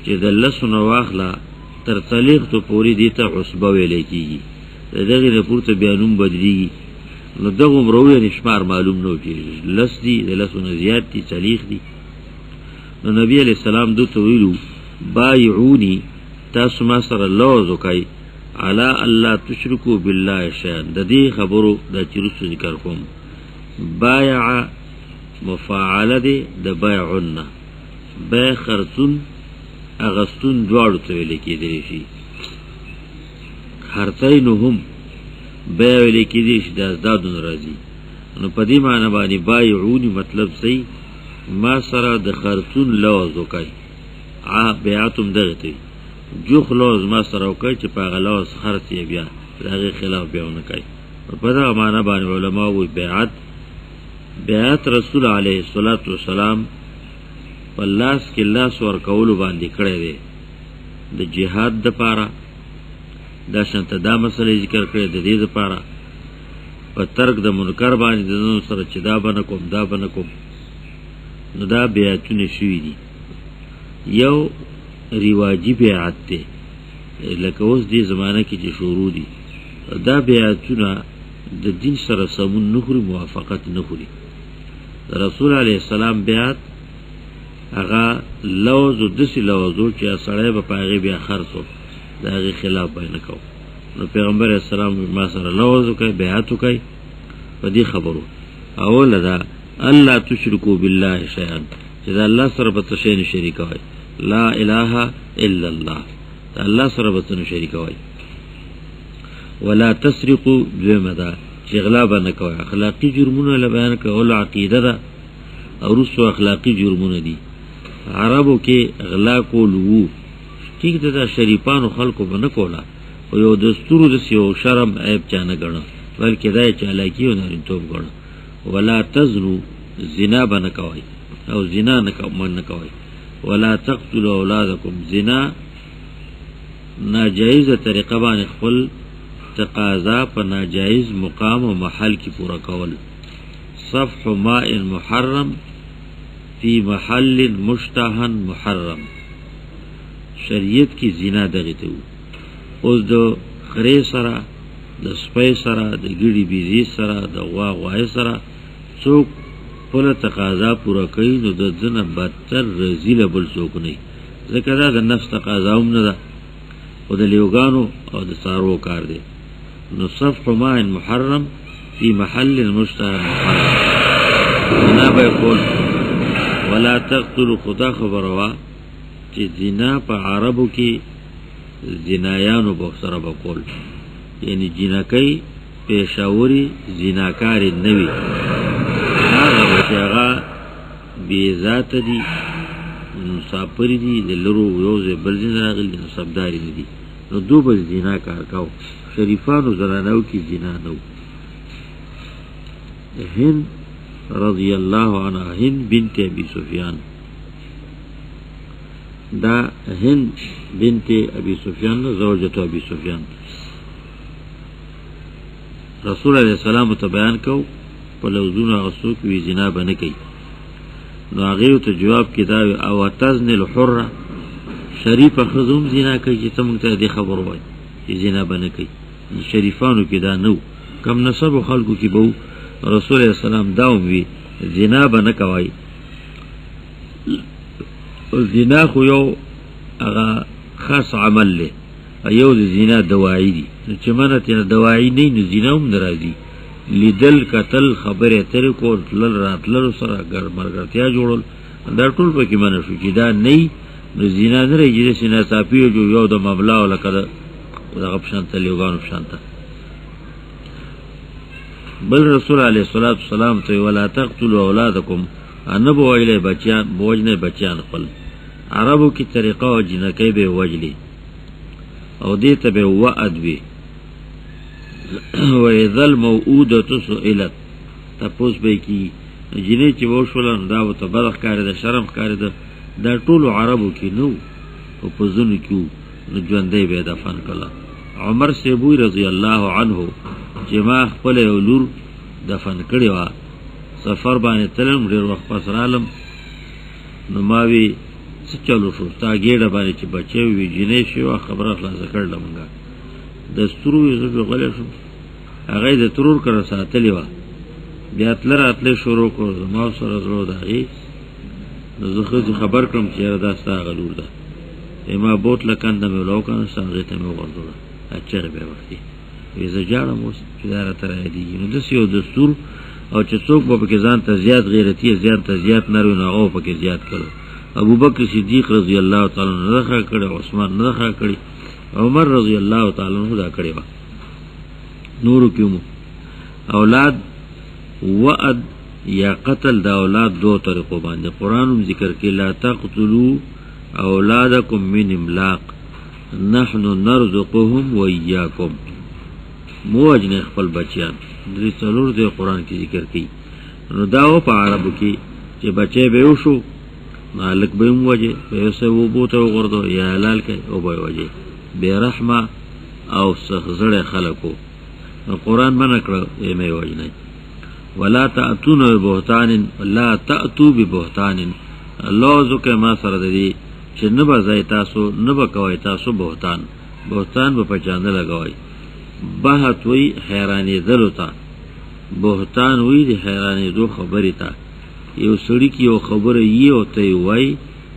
چې د لسونو واخلا تر تلیغ تو پوری دیتا عصبه ویلے کیگی، دغی نه پورته بیانوم بدلیگی. نو دغم روی نشمار معلوم نو چې لس دی د لسونو زیاد دی تلیغ دی. نو نبی علیہ السلام دو تویلو بایعونی تاسو ما سره لوز وکای علی الله تشرکو بالله شیئا. د دې خبرو د چیرسو ذکر کوم. بایع مفاعله دی د بایعنا، بای خرطون اغستون دواړو ته ویل کېدلی شي. خرطینهم بای ویل کېدلی شي د ازدادون راځي. نو په دې معنی باندې بایعونی مطلب صحیح ما سره د خرطون لوز وکای. بیعتم دغه ته جو خلوز ما سره وکای چې په غلوز خرط یې بیا دغه خلاف بیا نه کوي. په دا معنی باندې علما وی بیعت رسول علیه الصلاۃ والسلام په لاس کې لاس ور کول باندې کړی دی د جهاد د پاره. دا شانته دا مسله ذکر کړی د دې لپاره په ترک د منکر باندې د نو سره چې دا بنه کوم دا بنه کوم. نو دا بیعتونه شوي دي. یو رواجی بیعت ته لکه اوس دې زمانه کې چې شروع دي، دا بیعتونه د دین سره سمون نخوري، موافقت نخوري. رسول علیه السلام بیعت هغه لوز و دسی لوزو چې سړی به په هغې بیا خرڅو د هغې خلاف به نه کوو. نو پیغمبر علیه السلام ما سره لوز وکړئ، بیعت وکړئ په دې خبرو. اوله دا الله تشرکو بالله شیئا، چې د الله سره به څه شی نه شریکوئ. لا اله الا الله، د الله سره به څه نه شریکوئ. ولا تسرقو دویمه ده چې غلا به نه کوئ. اخلاقي جرمونه له بیان کول عقیده ده او رسو اخلاقي جرمونه دي. عربو کې غلا کول وو ٹھیک ده، دا شریفانو خلکو به نه کوله، خو یو دستورو داسې یو شرم عیب چا نه ګڼه، بلکې دا یې چالاکي او نارینتوب ګڼه. ولا تزنو، زنا به نه کوئ او زنا نه کوئ. ولا تقتلوا اولادکم، زنا ناجایزه طریقه باندې خپل تقاضا په ناجایز مقام و محل کی پورا کول. صفح ماء محرم فی محل مشتهن محرم، شریعت کی زنا دغه ته. اوس د خرې سره، د سپی سره، د ګیډې بیزي سره، د غوا غوای سره څوک خپل تقاضا پورا کوي، نو د ځنه بدتر رزیله بل څوک نه. ځکه دا د نفس تقاضا هم نه ده، خو د لیوګانو او د څاروو کار دی. نو صفح ماء محرم فی محل مشتهى محرم، زنا به کول. ولا تقتلوا، خدا خبروا چې زنا په عربو کې زنایانو به سره به کول، یعنی جنکۍ پیشاوري زناکار نه وي. هغه به چې هغه بې ذاته دي، مسافر دي، د لرو یو ځای بل ځای نه راغلي، نسبداري نه دي، نو دو به زنا کار کوو. شریفانو زنانو کې زنا نه و. هند رضی الله عنها، هند بنت ابی سفیان، دا هند بنت ابی سفیان زوجة ابی سفیان، رسول علیہ السلام ته بیان کو په لوزونو غسو کې زنا به نه کوي. نو هغې ته جواب کې دا او تزن الحره، شریفه ښځه هم زنا کوي چې ته موږ ته دې خبر وایي چې زنا به نه کوي. شریفانو کې دا نه و، کم نسبو خلکو کې به و. رسول علیہ السلام دا هم وي زنا به نه کوئ. زنا خو یو هغه خاص عمل دی، یو د زنا دواعي دي. نو چې منه تېنه دواعي نه وي نو زنا هم نه راځي. لیدل، کتل، خبرې اترې کول، تلل راتللو سره ملګرتیا جوړول، دا ټول پکې منع شو. چې دا نه وي نو زنا نه راځي. داسې ناڅاپي یو د مبلا او لکه دغه په شانته لیوګانو په شانته. بل رسول علیه الصلاة والسلام ته ولا تقتلوا اولادکم، نه به ویلی بچیان، به وجنئ بچیان خپل. عربو کی طریقه او جنکی به وجلی او دیتا به وعد بی و اذا الموعودة سئلت تپوس بی کی جنی چی بوشولن دا و تبرخ کاری دا شرم کاری دا طول عربو کی نو و پزنو کیو نو جوندی بی دفن کلا. عمر سیبوی رضی اللہ عنہ چی ما خپل اولور دفن کری وا سفر بانی تلم دیر وقت پس رالم نو ماوی چلو شو تا گیڑا بانی چی بچه وی جنی شو خبر اخلاص کرده منگا دستورو یزو غلی شو اغای ده ترور کرده ساتلی وا بیاتلر اتلی شروع کرد ماو سر از رو دا غی نزو خیزو خبر کرم چی داستا غلور دا اما بوت لکنده میولاو کنه سنغیتا میو غردو دا اچه بے وقتی ویزا جارم اوس چی دارا ترائے دیگی نو دسی او دستور او چی سوک با پکی زان تا زیاد غیرتی زیاد تا زیاد نروی نا او پکی زیاد کرو. ابو بکر صدیق رضی اللہ تعالی ندخا کردی عثمان ندخا کردی عمر رضی اللہ تعالی ندا کردی با نورو کیومو اولاد وعد یا قتل دا اولاد دو طریقو باندے قرآنم ذکر کی لا تقتلو اولادکم من املاق نحن نرزقهم و ایاکم موجن اخفل بچیان دری سلور دے قرآن کی ذکر کی نو داو پا عربو کی چی بچے بیوشو نالک بیم وجه بیوسے و بوتا و غردو یا حلال کے او بای وجه بے رحمہ او سخزر خلقو نو قرآن منکر ایمی وجه نئی ولا تأتون ببہتان لا تأتو ببہتان اللہ ذکر ما سردی چی نبا زی تاسو نبا کوئی تاسو بہتان بہتان با پچاند لگوائی بہت وی حیرانی دلو تا بہتان وی دی حیرانی دو خبری تا یو سڑی کی یو خبر یہ ہوتا ہے وائی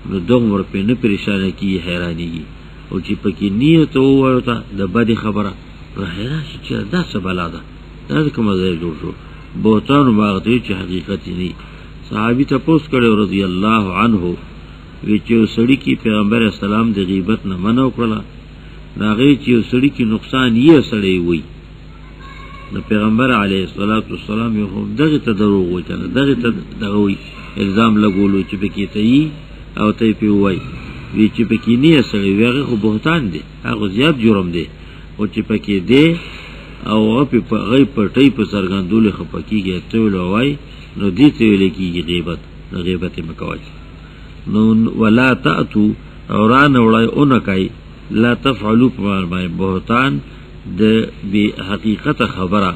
نو دغمر پہ نہ پریشان کی حیرانی کی او چی پکی نیت او ہوتا دا بدی خبر حیران شی چی دا سبالا دا دا کم ازای جوڑ شو بہتان باغتی چی حقیقتی نہیں. صحابی تا پوست کرے رضی اللہ عنہ ویچی او سڑی کی پیغمبر اسلام دی غیبت نہ منو کرلا ناغی چی او سڑی کی نقصان یہ سڑی ہوئی نو پیغمبر علیہ السلام یو خو دغه ته دروغ وای کنه دغه ته دغه وای الزام لګولو چې پکې ته ای او ته پی وای وی چې پکې نه سره ویغه خو بهتان دی هغه زیات جرم دی او چې پکې دی او په غیب پټی په سرګندول خو پکېږي ته وای نو دې ته ویل کېږي غیبت مکوای نو ولا تاتو اوران وړای اونکای لا تفعلوا ما بهتان د بی حقیقت خبره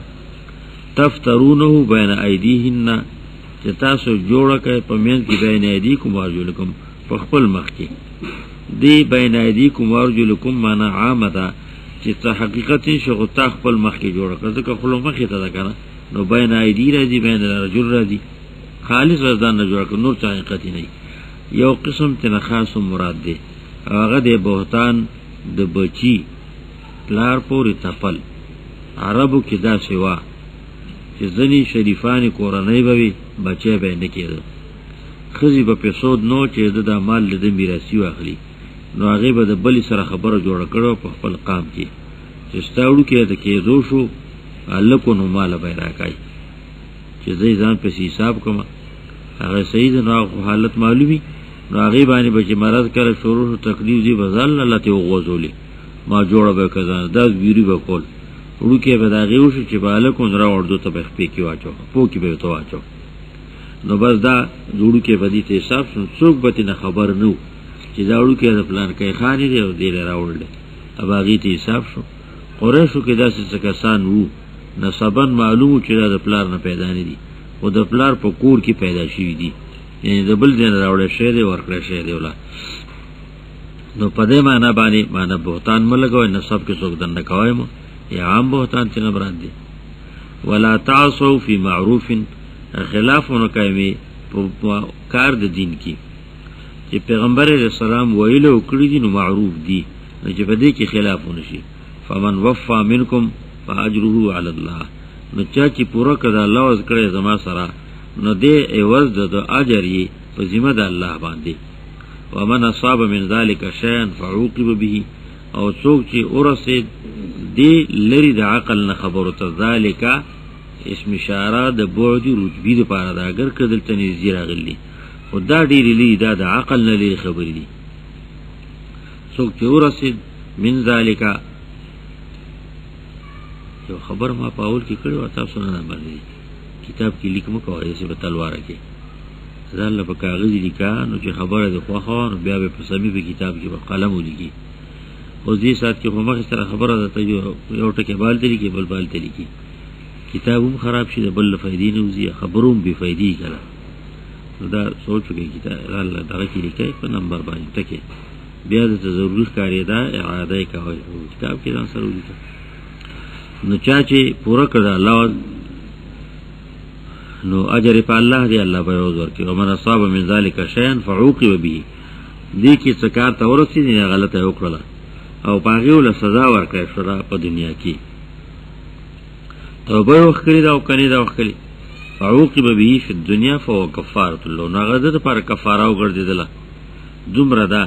تفترونه بین ایدیهن چې تاسو جوړه کوي په مین کې بین ایدیکم وارجلکم په خپل مخ کې دی بین ایدیکم وارجلکم معنا عامه ده چې ته حقیقت شغو تا خپل مخ کې جوړه کړه ځکه خپل مخ ته ده کنه نو بین ایدی راځي بین الرجل راځي خالص رضان نه جوړه کړه نور څه حقیقت نه یو قسم ته خاص مراد دی هغه د بهتان د بچی پلار پوری تپل عربو کی دا سوا چی زنی شریفانی کورنی بوی بچه بی نکیده خزی با پیسود نو چی دا مال لده میراسی واخلی نو آغی با دا بلی سر خبر جوڑا کرو پا خپل قام کی چی ستاوڑو که دا کیزو شو لکو نو مال بی راکای چی زی زان پیسی حساب کما آغی سید نو آغی حالت معلومی نو آغی بانی بچی مرض کرد شروع شو تکلیف زی بزال اللہ تی اغوزولی ما جوړه به کزان داس بیری به کول وړو کې به دا غیو شو چې بالا کون را وردو ته به خپې کې واچو پو کې به تو واچو نو بس دا وړو کې بدی ته حساب څوک به نه خبر نو چې دا وړو کې د پلان کې خاني دی او دی راوړل ابا غی ته حساب شو قریشو کې داسې څه کسان وو نسبن معلوم چې دا د پلار نه پیدا نه دي او د پلار په کور کې پیدا شوی دي یعنی د بل دین راوړل شه دی ورکړل شه دی ولا نو پدې معنا باندې معنا بهتان ملګوي نسب کې څوک دنه کوي مو یا عام بهتان چې نه بران دي ولا تعصوا فی معروف خلاف نو کوي په کار د دین کې چې پیغمبر رسول الله ویلو کړی دي نو معروف دي چې په دې کې خلاف ونشي فمن وفى منکم فاجره علی الله نو چې پورا کړه الله واز کړی زما سره نو دې ایواز د اجر یې په ذمہ د الله باندې ومن اصاب من ذلك شيئا فعوقب به او څوک چې اورسه دی لري د عقل نه خبرو ته ذالک اسم اشاره د بعد رتبی د پاره دا اگر کدل تنزیر غلی او دا ډیری لی دا د عقل نه لري خبرې دي څوک چې ورسید من ذالک یو خبر ما پاول کې کړو تاسو نه باندې کتاب کې لیکم کوي چې په تلوار کې ځان له کاغذ لیکا نو چې خبره د خوخه نو بیا په سمې په کتاب کې په قلم ولیکي خو دې سات کې هم سره خبره ده ته یو ټکی بال دی کې بل بال دی کې کتابم خراب شي د بل فائدې نه وزي خبروم به فائدې کړه دا سوچ کې کتاب الله دغه کې لیکي په نمبر باندې ټکی بیا د ضروري کاری دا اعاده کوي کتاب کې ځان سره ولیکي نو چا چې پورا کړه الله نو اجر په الله دی الله به ورکړي او من اصاب من ذلك شيئا فعوقب به دې کې څه کار ته ورسېدي نه غلطه وکړه او پاغه ول سزا ورکړي شورا په دنیا کې توبه وکړي دا او کني دا وکړي فعوقب به فی الدنيا فهو کفاره له نغدت پر کفاره وګرځیدله دومره دا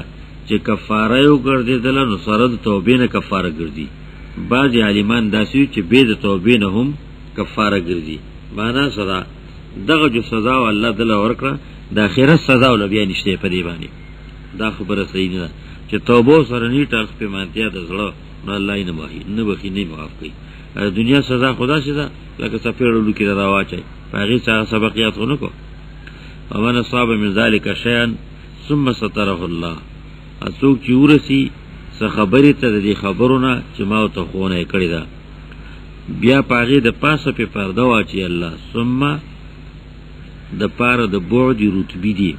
چې کفاره وګرځیدله نو سره د توبې نه کفاره ګرځي بعض عالمان داسې چې به د توبې نه هم کفاره ګرځي معنا سره دغه جو سزا او الله تعالی ورکړه د آخرت سزا ول بیا نشته په دی باندې دا خبره صحیح نه چې توبه سره نیټه په مانتیا د زړه نو الله یې نه ماهي نه بخي نه معاف کوي دنیا سزا خدا شي لکه سفیرلو کې راواچي هغه څه سبقيات ونه کو ومن اصاب من ذلك شيئا ثم ستره الله اسوک چې ورسی څه خبرې ته د خبرونه چې ما ته خونه کړی دا بیا پاغه د پاسه په پرده واچي الله ثم د پاره د بعد رتبی دی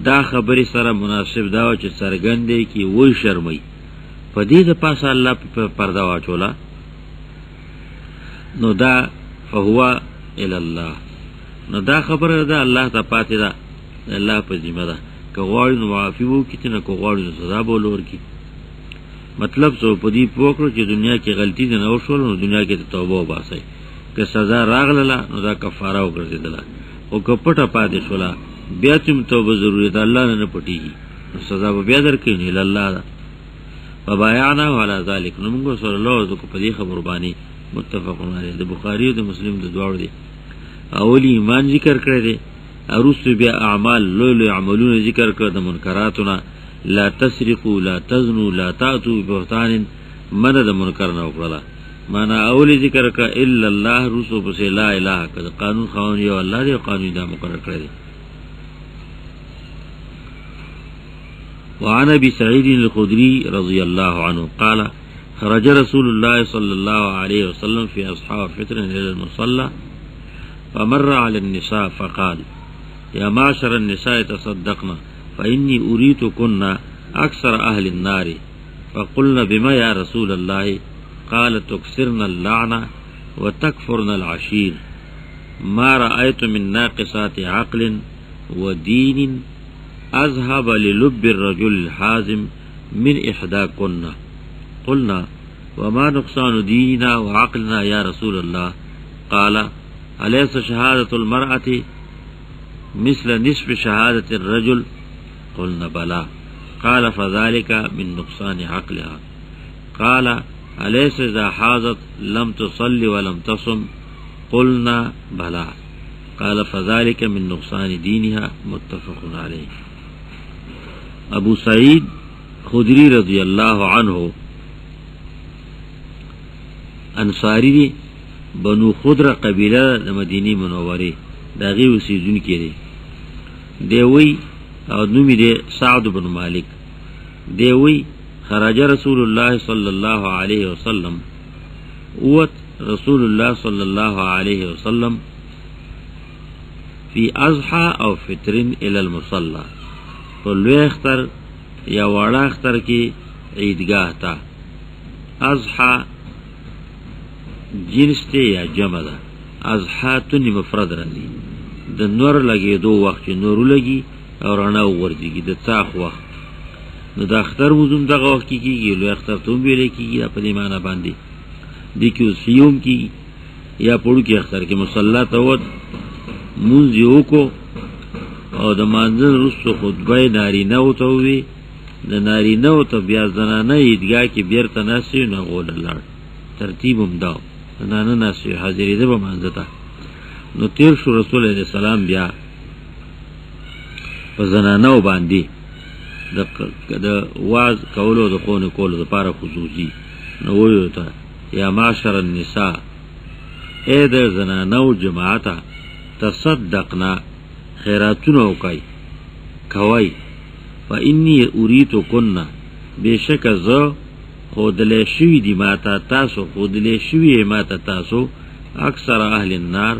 دا خبرې سره مناسب دا چې سرګندې کې وای شرمای په دې د پاسه الله په پرده واچولا نو دا فهو الى الله نو دا خبره ده الله ته پاتې ده الله په ذمہ ده که غواړي نو معافي وکړي نه کو غواړي نو سزا به ولورکي مطلب سو په دې پوکړو چې دنیا کې غلطي نه وشول نو دنیا کې توبه وباسي که سزا راغله نو دا کفاره وګرځیدله او که پټه پاتې شولا بیا چې توبه ضروري ده الله نه پټيږي نو سزا به بیا درکې نه الله ده فبايعنا على ذلك نو موږ سره الله د کو په دې خبر باندې متفقون علیه د بخاری او د مسلم د دوړو دي اولی ایمان ذکر کړی دی ارسو بیا اعمال لولو عملونه ذکر کړ د منکراتونه لا تسرقوا لا تزنوا لا تاتوا ببهتان من د منکر نه وکړه معنا اولی ذکر کړ الا الله رسو بس لا اله کذ قانون خوان یو الله دی قانون دا مقرر کړی دی وعن ابي سعيد الخدري رضي الله عنه قال خرج رسول الله صلى الله عليه وسلم في أصحاب فتر إلى المصلى فمر على النساء فقال يا معشر النساء تصدقنا فإني أريتكن أكثر أهل النار فقلنا بما يا رسول الله قال تكسرن اللعنة وتكفرن العشير ما رأيت من ناقصات عقل ودين أذهب للب الرجل الحازم من إحداكن قلنا وما نقصان ديننا وعقلنا يا رسول الله قال أليس شهادة المرأة مثل نصف شهادة الرجل قلنا بلى قال فذلك من نقصان عقلها قال أليس إذا حاضت لم تصلي ولم تصم قلنا بلى قال فذلك من نقصان دينها متفق عليه ابو سعید خدری رضی اللہ عنہ انصاری دی بنو خضر قبیله د مدینه منوره دغه اوسیدونکو دی وی او نومي دی سعد بن مالک دی وی خرج رسول الله صلی الله علیه وسلم اوت رسول الله صلی الله علیه وسلم فی اضحى او فطر الى المصلى تو لوی اختر یا وړه اختر کې عیدګاه تا اضحى جنس ته یا جمع ده اضحى تن مفرد راځي د نور لګي دو وخت نور لګي او رڼا ورځي د څاخ وخت نو د اختر وزوم دغه وخت کېږي لوی اختر ته ویل کېږي په دې معنی باندې د کیو سیوم کې یا پړو کې اختر کې مصلی ته ود مونږ یو کو او د مانځل رسو خطبه نارینه او ته وی د نارینه او ته بیا زنانه عیدګاه کې بیرته ناسي نه غول لړ ترتیب هم دا زنانه ناسي حاضرې ده به مانځتا نو تیر شو رسول الله سلام بیا په زنانه باندې د واز کولو د قون کولو د پاره خصوصي نو ویو ته یا معاشر النساء اے د زنانو جماعتا تصدقنا خیراتونو کوي فإني أريدكن بشک زو خودلې شوی دی ماتا تاسو خودلې شوی ماتا تاسو اکثر اهل النار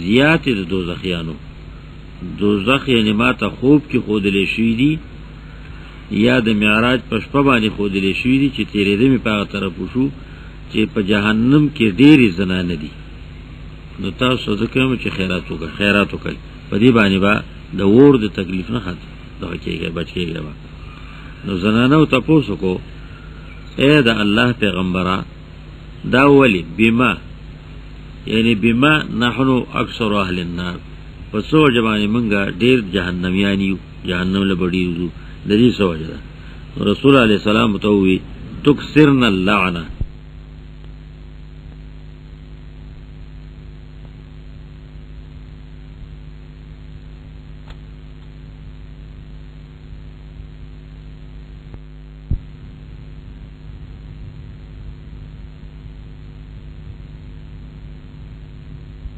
زیات د دوزخیانو دوزخ یعنی ماتا خوب کی خودلې شوی دی یا د معراج پشپا باندې خودلې شوی دی چې تیرې دې په هغه طرف وشو چې په جهنم کې ډېری زنانه دي نو تاسو ځکه چې خیرات وکړي په دې باندې با د ور د تکلیف نه خاطر دغه کېږي بچیږي نو زنانو تاسو کو اے دا اللہ پیغمبرہ دا ولی بما یعنی بما نحنو اکثر اہل النار پسو جبانی منگا دیر جہنمیانیو جہنم لبڑیوزو دری سو جدا رسول علیہ السلام تووی تکسرن اللعنہ